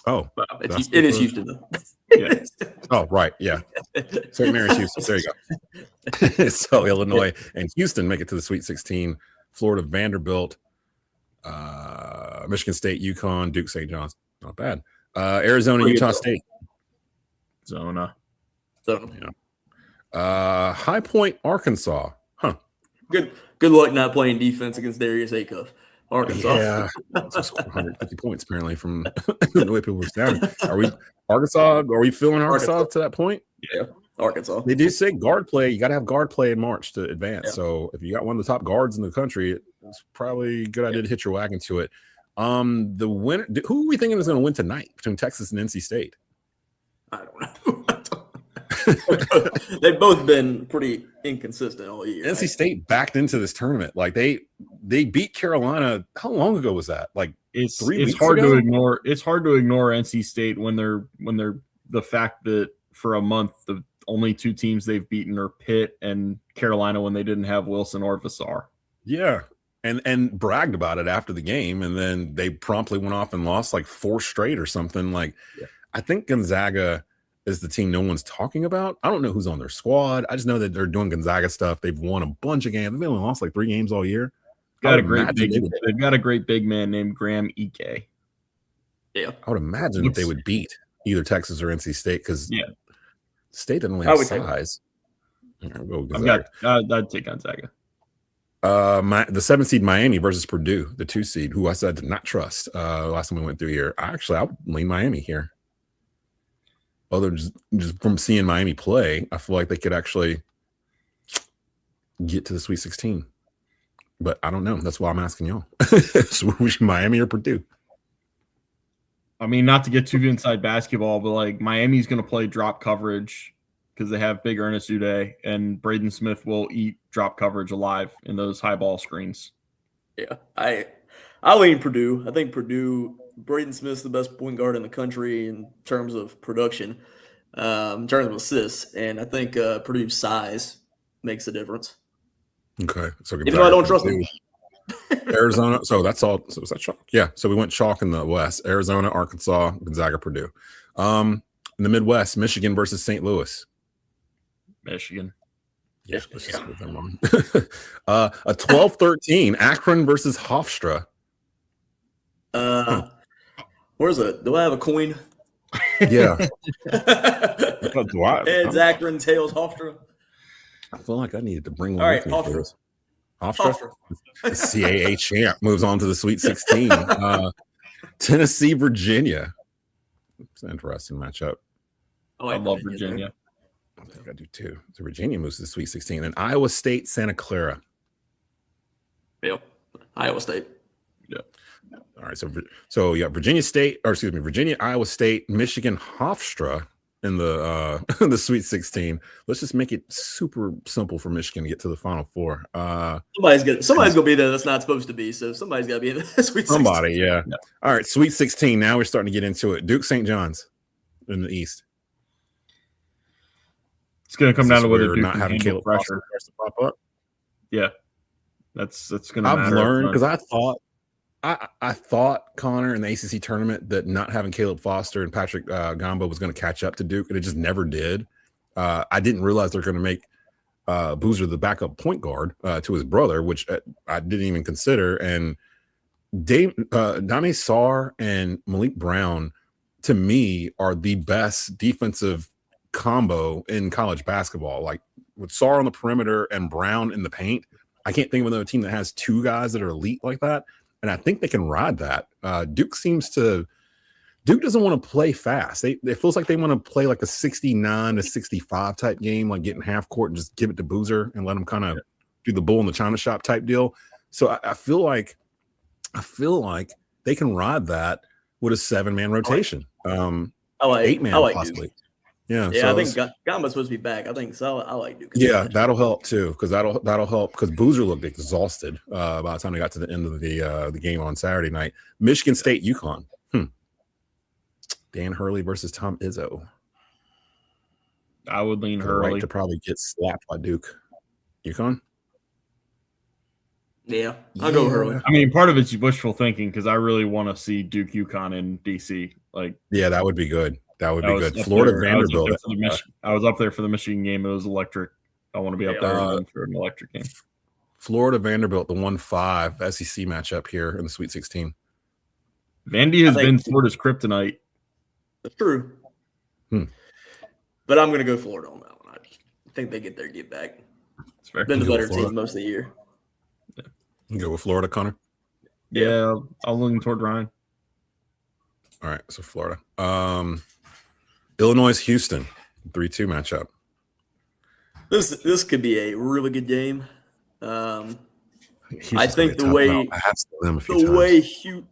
Oh, it is Houston though. Yeah. Oh, right. Yeah. St. Mary's, Houston. There you go. So Illinois and Houston make it to the Sweet 16. Florida, Vanderbilt, Michigan State, UConn, Duke, St. John's. Not bad. Arizona, Utah State. Zona. So High Point, Arkansas. Huh. good luck not playing defense against Darius Acuff. Arkansas. Yeah. 150 points apparently from the way people were sounding. Are we feeling Arkansas to that point? Yeah. Arkansas. They do say guard play. You got to have guard play in March to advance. Yeah. So if you got one of the top guards in the country, it's probably a good idea to hit your wagon to it. The winner, who are we thinking is going to win tonight between Texas and NC State? I don't know. They've both been pretty inconsistent all year. NC State backed into this tournament. Like they beat Carolina. How long ago was that? Like it's 3 weeks hard ago? to ignore. It's hard to ignore NC State when they're the fact that for a month the only 2 teams they've beaten are Pitt and Carolina when they didn't have Wilson or Vassar. Yeah. And bragged about it after the game, and then they promptly went off and lost like 4 straight or something. Like I think Gonzaga is the team no one's talking about. I don't know who's on their squad. I just know that they're doing Gonzaga stuff. They've won a bunch of games. They've only lost like 3 games all year. They've got a great big man named Graham Ike. Yeah. I would imagine that they would beat either Texas or NC State because State doesn't really have size. I'd take Gonzaga. The 7 seed Miami versus Purdue, the 2 seed, who I said did not trust last time we went through here. I would lean Miami here. Other just from seeing Miami play, I feel like they could actually get to the Sweet 16. But I don't know. That's why I'm asking y'all. So Miami or Purdue? I mean, not to get too inside basketball, but like Miami's going to play drop coverage because they have Big Ernest Uday, and Braden Smith will eat drop coverage alive in those high ball screens. Yeah, I lean Purdue. I think Braden Smith's the best point guard in the country in terms of production, in terms of assists, and I think Purdue's size makes a difference. Okay, so even though I don't trust them. Arizona. So that's all. So was that chalk? Yeah. So we went chalk in the West: Arizona, Arkansas, Gonzaga, Purdue. In the Midwest, Michigan versus St. Louis. Michigan. Yeah, let's just move them on. A 12-13 Akron versus Hofstra. Where's it? Do I have a coin? Yeah. Heads Akron, tails Hofstra. I feel like I needed to bring one. All right, with me for this. Hofstra. The CAA champ moves on to the Sweet 16. Tennessee, Virginia. It's an interesting matchup. I love Virginia. I think I do too. So Virginia moves to the Sweet 16. And Iowa State, Santa Clara. Yep. Iowa State. Yep. All right. So you got Virginia, Iowa State, Michigan, Hofstra in the the Sweet 16. Let's just make it super simple for Michigan to get to the Final Four. Somebody's gonna be there that's not supposed to be. So somebody's got to be in the Sweet 16. Somebody, yeah. All right, Sweet 16. Now we're starting to get into it. Duke, St. John's in the East. It's going to come down to whether Duke not can having handle Caleb pressure. to pop up. Yeah, that's going to I've matter. learned because I thought Connor in the ACC tournament that not having Caleb Foster and Patrick Gombo was going to catch up to Duke, and it just never did. I didn't realize they're going to make Boozer the backup point guard to his brother, which I didn't even consider. And Dame Sarr and Malik Brown, to me, are the best defensive combo in college basketball. Like with Sarr on the perimeter and Brown in the paint, I can't think of another team that has two guys that are elite like that. And I think they can ride that. Duke doesn't want to play fast. It feels like they want to play like a 69 to 65 type game, like getting half court and just give it to Boozer and let him kind of do the bull in the china shop type deal. So I feel like they can ride that with a 7-man rotation. I like 8-man possibly. Duke. Yeah, Yeah, so I think Gamba's supposed to be back. I think so. I like Duke. Yeah, that'll help too, because that'll help because Boozer looked exhausted by the time they got to the end of the game on Saturday night. Michigan State, UConn. Dan Hurley versus Tom Izzo. I would lean The Hurley. right to probably get slapped by Duke. UConn. Yeah, I'll go Hurley. I mean, part of it's wishful thinking because I really want to see Duke UConn in DC. Like, Yeah, that would be good. That would I be was good. up Florida there- I was up Vanderbilt. there for the I was up there for the Michigan game. It was electric. I want to be up there again for an electric game. Florida Vanderbilt, the 1-5 SEC matchup here in the Sweet 16. Vandy has I been think- Florida's kryptonite. That's true. But I'm going to go Florida on that one. I think they get their get back. It's fair. Been the You go better Florida? team most of the year. You go with Florida, Connor. Yeah, I'll lean toward Ryan. All right, so Florida. Illinois Houston 3-2 matchup. This could be a really good game. Houston's I think gonna be tough. I asked them a few times.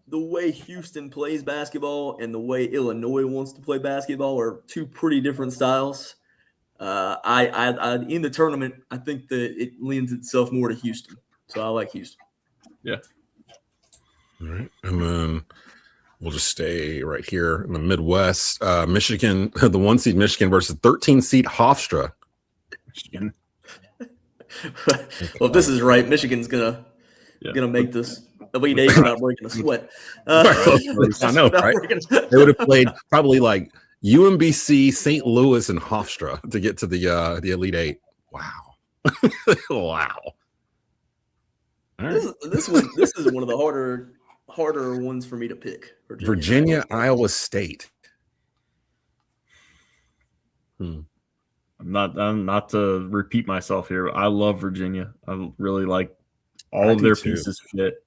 the way Houston plays basketball and the way Illinois wants to play basketball are two pretty different styles. I in the tournament, I think that it lends itself more to Houston, so I like Houston. Yeah. All right, and then we'll just stay right here in the Midwest. Michigan, the 1 seed Michigan versus 13 seed Hofstra. Michigan. Well, if this is right, Michigan's gonna make this Elite Eight without breaking a sweat. I know, right? They would have played probably like UMBC, St. Louis, and Hofstra to get to the Elite Eight. Wow, wow. All right. This is one of the harder ones for me to pick. Virginia, Iowa State. I'm not to repeat myself here. I love Virginia. I really like all I of do their too. pieces fit.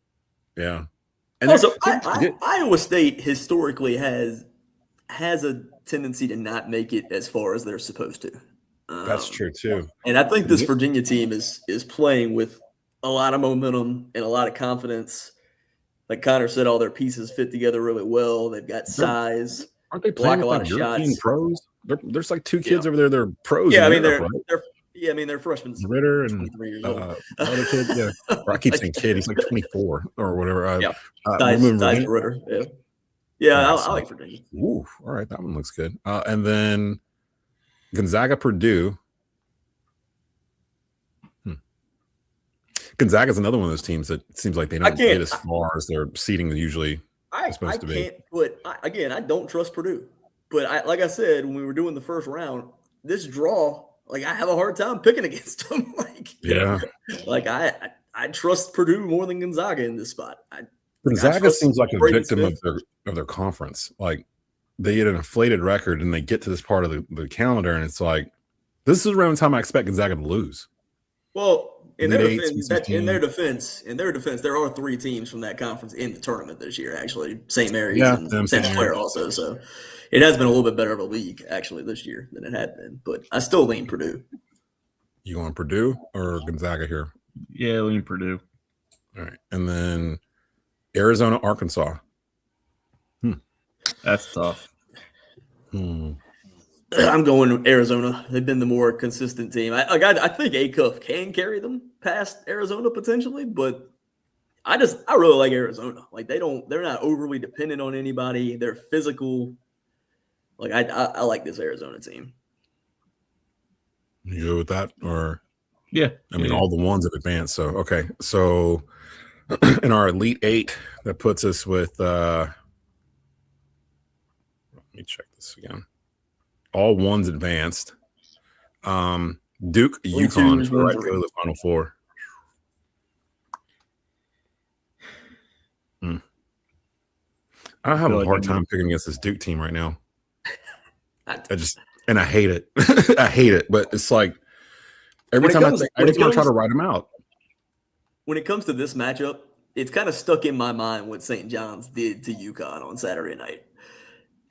Yeah. And Also, they're- Iowa State historically has a tendency to not make it as far as they're supposed to. that's true too. And I think this Virginia team is playing with a lot of momentum and a lot of confidence. Like Conor said, all their pieces fit together really well. They've got size. Aren't they block playing a with lot like of European shots. pros? There's like two kids over there. They're pros. Yeah, I in mean Europe, right? they're freshmen. Ritter and 23 years old. the other kid. Yeah, or I keep saying kid. He's like 24 or whatever. Yeah. we're moving Ty's Virginia. Ritter. Yeah. Yeah, Yeah, I so- like Virginia. Ooh, all right, that one looks good. And then Gonzaga, Purdue. Gonzaga is another one of those teams that seems like they don't get as far as their seeding usually is supposed to be. Can't put again. I don't trust Purdue, but like I said when we were doing the first round, this draw, like I have a hard time picking against them. Yeah, like I trust Purdue more than Gonzaga in this spot. Gonzaga seems like a Brady victim Smith. of their conference. Like they get an inflated record and they get to this part of the calendar, and it's like this is around the time I expect Gonzaga to lose. Well, in their Mid-eights, defense, there are 3 teams from that conference in the tournament this year. Actually, St. Mary's Yeah, and Santa Clara also. So it has been a little bit better of a league actually this year than it had been. But I still lean Purdue. You going Purdue or Gonzaga here? Yeah, lean Purdue. All right, and then Arizona, Arkansas. That's tough. I'm going Arizona. They've been the more consistent team. I think A-Cuff can carry them past Arizona potentially, but I really like Arizona. Like they're not overly dependent on anybody. They're physical. Like I like this Arizona team. You go with that or Yeah. I mean, all the ones have advanced. So, okay. So, in our Elite Eight, that puts us with, let me check this again. All ones advanced. Duke, UConn is right to the Final Four. I have a hard time picking against this Duke team right now. I hate it. I hate it. But it's like every time I try to write them out. When it comes to this matchup, it's kind of stuck in my mind what St. John's did to UConn on Saturday night.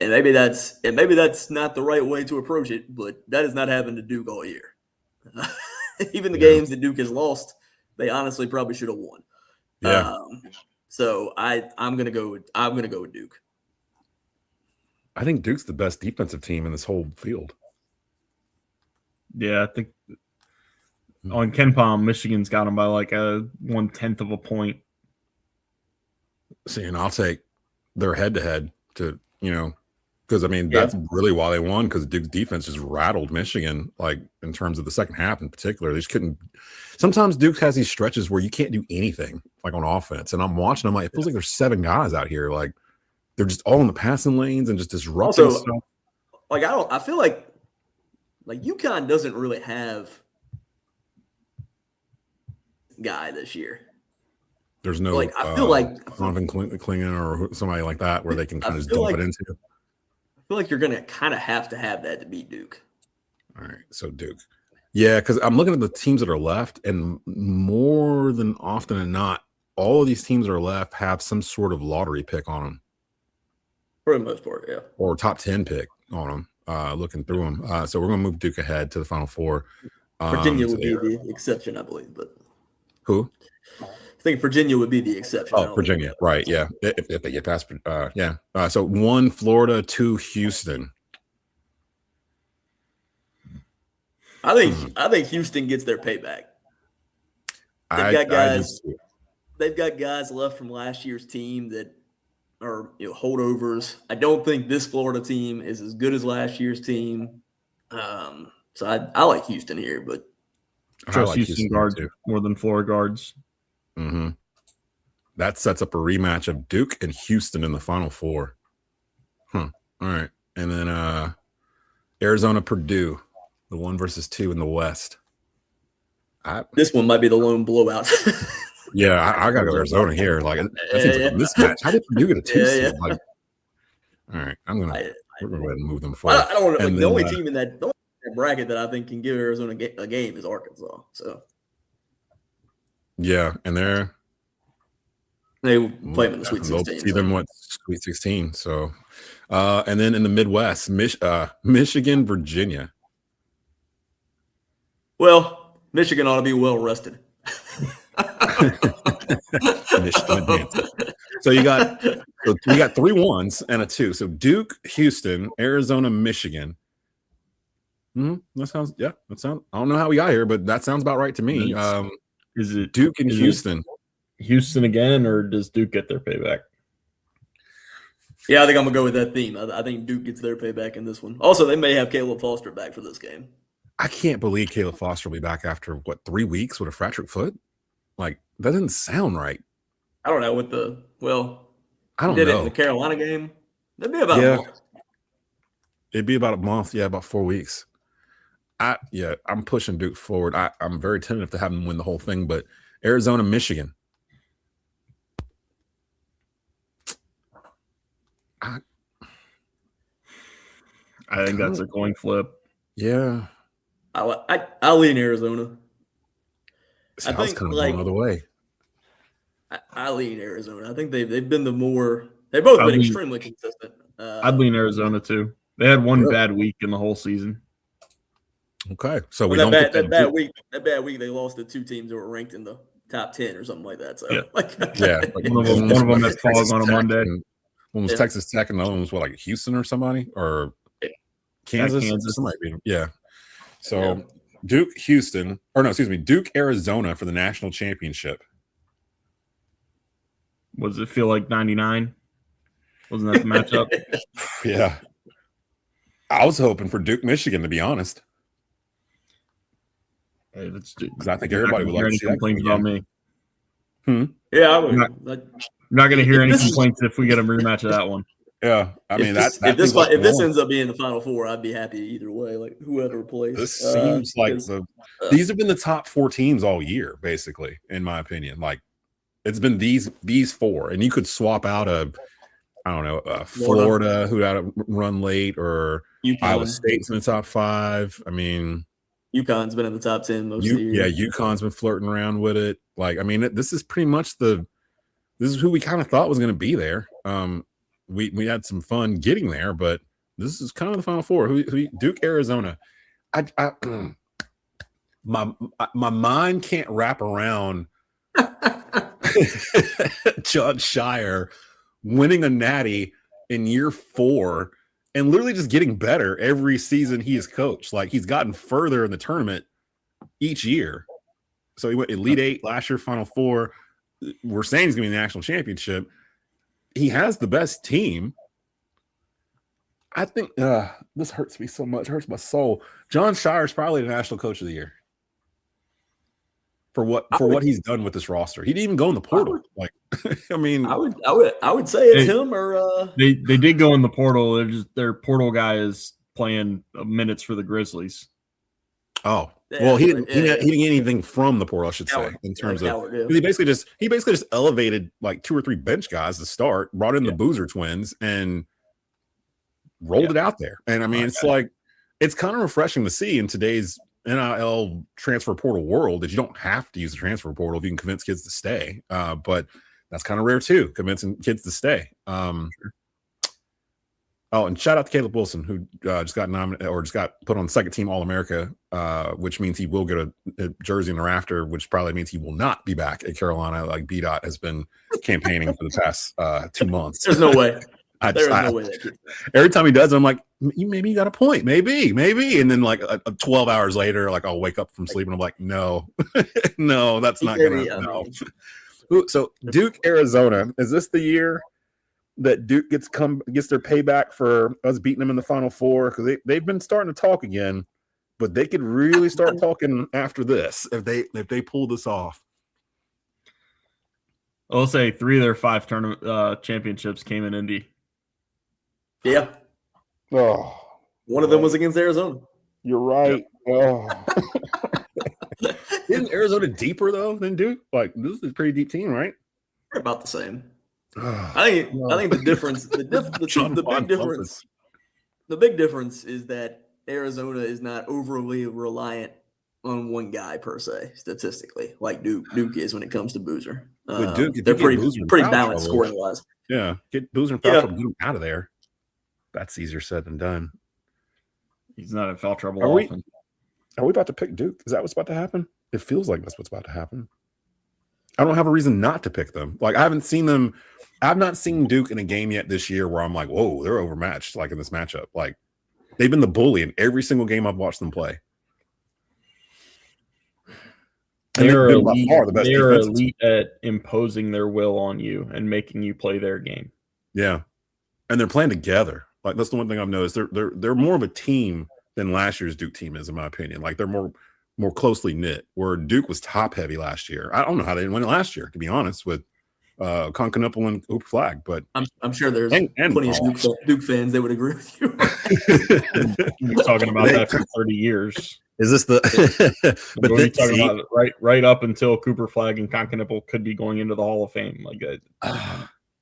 And maybe that's not the right way to approach it, but that has not happened to Duke all year. Even the games that Duke has lost, they honestly probably should have won. Yeah. So I'm gonna go with Duke. I think Duke's the best defensive team in this whole field. Yeah, I think on KenPom, Michigan's got them by like a 1/10 of a point. See, and I'll take their head-to-head to, because, I mean, that's really why they won, because Duke's defense just rattled Michigan, like, in terms of the second half in particular. They just couldn't – sometimes Duke has these stretches where you can't do anything, like, on offense. And I'm watching them, like, it feels like there's 7 guys out here. Like, they're just all in the passing lanes and just disrupting stuff. Like, I feel like UConn doesn't really have guy this year. There's no like I feel like Donovan Clingan or somebody like that where they can kind of just dump it into. I feel like you're gonna kind of have to have that to beat Duke. All right, so Duke, yeah, because I'm looking at the teams that are left, and more than often than not, all of these teams that are left have some sort of lottery pick on them, for the most part, yeah, or top 10 pick on them. Looking through them, so we're gonna move Duke ahead to the Final Four. Virginia would be the exception, I believe, but who? I think Virginia would be the exception. Oh, Virginia, right? Yeah, if they get past, yeah. So 1 Florida, 2 Houston. I think Houston gets their payback. They've got guys left from last year's team that are holdovers. I don't think this Florida team is as good as last year's team. So I like Houston here, but trust like Houston guards more than Florida guards. Mm-hmm. That sets up a rematch of Duke and Houston in the Final Four. All right. And then Arizona, Purdue, the 1 versus 2 in the West. This one might be the lone blowout. Yeah, I got to go Arizona here. Like, this match, how did Purdue get a 2 seed? Like, all right, we're gonna go ahead and move them forward. I don't know. The only team in that bracket that I think can give Arizona a game is Arkansas. So. Yeah, and they play them in the Sweet 16. See them Sweet 16. So, and then in the Midwest, Michigan, Virginia. Well, Michigan ought to be well rested. Michigan. So we got 3 1s and a 2. So Duke, Houston, Arizona, Michigan. That sounds. I don't know how we got here, but that sounds about right to me. Is it Duke and Houston? Houston again, or does Duke get their payback? Yeah, I think I'm going to go with that theme. I think Duke gets their payback in this one. Also, they may have Caleb Foster back for this game. I can't believe Caleb Foster will be back after, 3 weeks with a fractured foot? Like, that doesn't sound right. I don't know I don't know. know. It in the Carolina game? That'd be about a month. It'd be about a month, about 4 weeks. I'm pushing Duke forward. I'm very tentative to have them win the whole thing, but Arizona, Michigan. I think that's a coin flip. Yeah. I lean Arizona. See, I was kind of going the other way. I lean Arizona. I think they've been they've both been extremely consistent. I'd lean Arizona too. They had one bad week in the whole season. Okay, so we don't get that bad week. That bad week, they lost to 2 teams that were ranked in the top 10 or something like that. So one of them that falls on a Monday. One was Texas Tech, and the other one was like Houston or somebody or Kansas. Somebody. Yeah. So Duke, Houston, Duke, Arizona for the national championship. Does it feel like 99? Wasn't that the matchup? Yeah. I was hoping for Duke, Michigan, to be honest. Hey, because I think everybody would like to see that complaints about me. Yeah, I would. You're not going to hear If any this is- complaints if we get a rematch of that one. Yeah, I mean if this ends up being the Final Four, I'd be happy either way. Like whoever plays. this seems like these have been the top 4 teams all year, basically, in my opinion. Like it's been these 4, and you could swap out Florida who had a run late, or UConn. Iowa State's in the top 5. I mean, UConn's been in the top 10 most of the year. Yeah, UConn's been flirting around with it. Like, I mean, this is pretty much this is who we kind of thought was going to be there. We had some fun getting there, but this is kind of the Final Four. Who Duke, Arizona. My mind can't wrap around John Shire winning a natty in year 4 and literally just getting better every season he has coached. Like he's gotten further in the tournament each year. So he went Elite 8 last year, Final Four. We're saying he's going to be in the national championship. He has the best team. I think this hurts me so much. It hurts my soul. John Shire is probably the national coach of the year for what he's done with this roster. He didn't even go in the portal. Like, I mean, I would say it's him or they did go in the portal. Their portal guy is playing minutes for the Grizzlies. Oh, well, he didn't get anything from the portal, I should say, in terms of he basically just elevated like 2 or 3 bench guys to start, brought in the Boozer twins, and rolled it out there. And I mean, it's kind of refreshing to see in today's NIL transfer portal world that you don't have to use the transfer portal if you can convince kids to stay. But that's kind of rare too, convincing kids to stay. Oh, and shout out to Caleb Wilson, who just got nominated or just got put on second team All-America, which means he will get a jersey in the rafter, which probably means he will not be back at Carolina like B-Dot has been campaigning for the past 2 months. There's no way. There's no way that every time he does it, I'm like, maybe you got a point. Maybe. And then like 12 hours later, like I'll wake up from sleep and I'm like, no, no, that's not going to no. So Duke, Arizona, is this the year that Duke gets their payback for us beating them in the Final Four? Because they've been starting to talk again, but they could really start talking after this if they pull this off. I'll say 3 of their 5 tournament championships came in Indy. Yeah. Oh, one of them was against Arizona. You're right. Oh. Isn't Arizona deeper though than Duke? Like this is a pretty deep team, right? They're about the same. I think the difference, the big difference is that Arizona is not overly reliant on one guy per se, statistically, like Duke is when it comes to Boozer. Duke, they're pretty balanced scoring wise. Yeah, get Boozer and foul trouble, get him out of there. That's easier said than done. He's not in foul trouble often. Are we about to pick Duke? Is that what's about to happen? It feels like that's what's about to happen. I don't have a reason not to pick them. Like I haven't seen them. I've not seen Duke in a game yet this year where I'm like, whoa, they're overmatched. Like in this matchup, like they've been the bully in every single game I've watched them play. They're elite at imposing their will on you and making you play their game. Yeah, and they're playing together. Like that's the one thing I've noticed. They're more of a team than last year's Duke team is, in my opinion. Like they're more closely knit. Where Duke was top heavy last year. I don't know how they didn't win it last year, to be honest, with Concanupple and Hooper Flag. But I'm sure there's plenty of Duke fans that would agree with you. We're talking about that for 30 years. Is this the? But we're talking about right up until Cooper Flag and Concanupple could be going into the Hall of Fame, like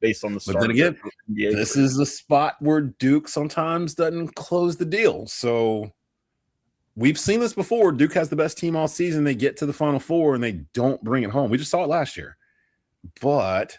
based on the start. But then again, this is the spot where Duke sometimes doesn't close the deal. So we've seen this before. Duke has the best team all season. They get to the Final Four and they don't bring it home. We just saw it last year. But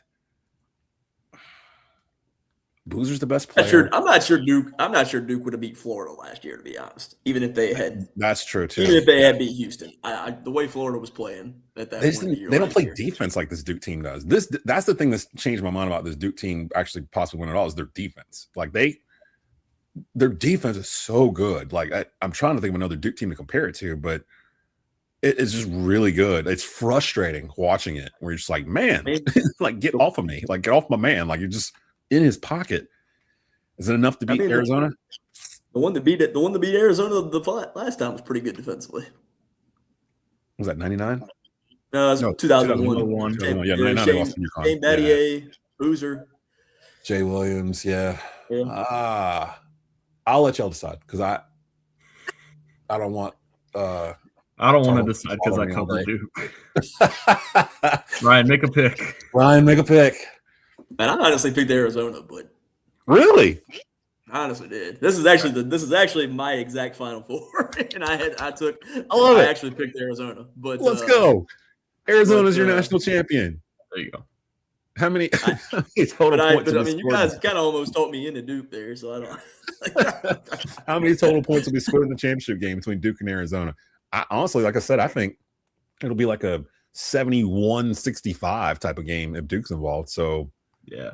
Boozer's the best player. I'm not sure Duke would have beat Florida last year, to be honest. Even if they had. That's true too. Even if they had beat Houston, the way Florida was playing at that point, they don't play defense like this Duke team does. That's the thing that's changed my mind about this Duke team actually possibly winning it all is their defense. Like their defense is so good. Like I'm trying to think of another Duke team to compare it to, but it's just really good. It's frustrating watching it. Where you're just like, man, like get off of me, like get off my man. Like you're just in his pocket. Is it enough to beat Arizona? The one that beat Arizona the last time was pretty good defensively. Was that 99? It's No, 2001. 2001. Yeah, 99 they lost to UConn. Shane Battier, Boozer. Jay Williams, yeah. Yeah. I'll let y'all decide because I don't want I don't want to decide because I cover Duke. Ryan, make a pick. Ryan, make a pick. Man, I honestly picked Arizona, but Really? I honestly did. This is actually my exact Final Four, and I love it. actually picked Arizona. But Let's go. Arizona's your national champion. There you go. How many total points? I mean, you guys kind of almost talked me into Duke there, so I don't. How many total points will be scored in the championship game between Duke and Arizona? Honestly, like I said, I think it'll be like a 71-65 type of game if Duke's involved. So yeah,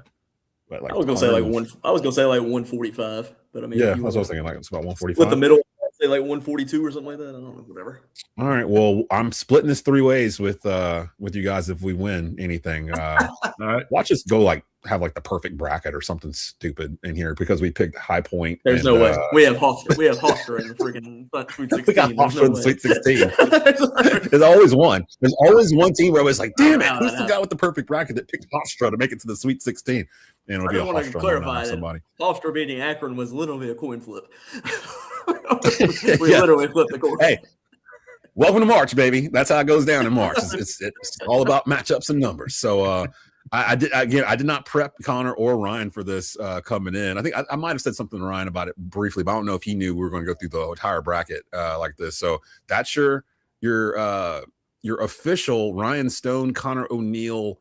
but like I was gonna say like 145, but I mean, yeah, that's what I was thinking. Like it's about 145. Split the middle, I'd say like 142 or something like that. I don't know, whatever. All right. Well, I'm splitting this 3 ways with you guys if we win anything. All right. Watch us go like have like the perfect bracket or something stupid in here because we picked High Point. There's no way. We have Hofstra in the freaking Sweet 16. We got Hofstra in the Sweet 16. There's always one. There's always one team where I was like, damn it, who's the guy with the perfect bracket that picked Hofstra to make it to the Sweet 16? And it'll be a Hofstra clarify somebody. Hofstra beating Akron was literally a coin flip. We literally flipped the coin. Hey, welcome to March, baby. That's how it goes down in March. It's all about matchups and numbers. So I did not prep Conor or Ryan for this coming in. I think I might have said something to Ryan about it briefly, but I don't know if he knew we were going to go through the entire bracket like this. So that's your official Ryan Stone, Conor Oneill,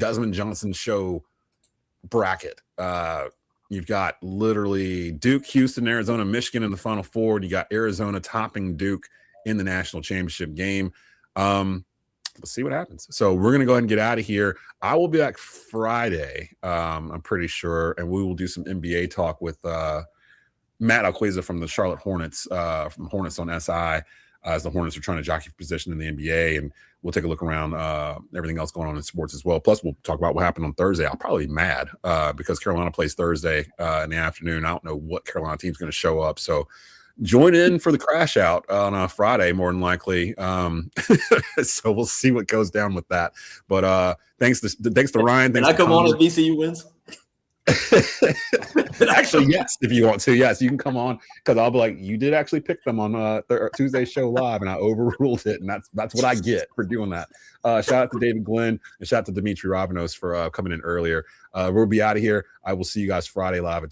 Desmond Johnson show bracket. You've got literally Duke, Houston, Arizona, Michigan in the Final Four. And you got Arizona topping Duke in the national championship game. Let's see what happens. So we're going to go ahead and get out of here. I will be back Friday, I'm pretty sure, and we will do some NBA talk with Matt Alqueza from the Charlotte Hornets, from Hornets on SI, as the Hornets are trying to jockey for position in the NBA, and we'll take a look around everything else going on in sports as well. Plus, we'll talk about what happened on Thursday. I'll probably be mad because Carolina plays Thursday in the afternoon. I don't know what Carolina team's going to show up, so join in for the crash out on a Friday, more than likely. So we'll see what goes down with that. But thanks to Ryan. Can I come on if VCU wins? Actually, yes, if you want to. Yes, you can come on because I'll be like, you did actually pick them on Tuesday's show live, and I overruled it, and that's what I get for doing that. Shout out to David Glenn and shout out to Demetri Ravanos for coming in earlier. We'll be out of here. I will see you guys Friday live at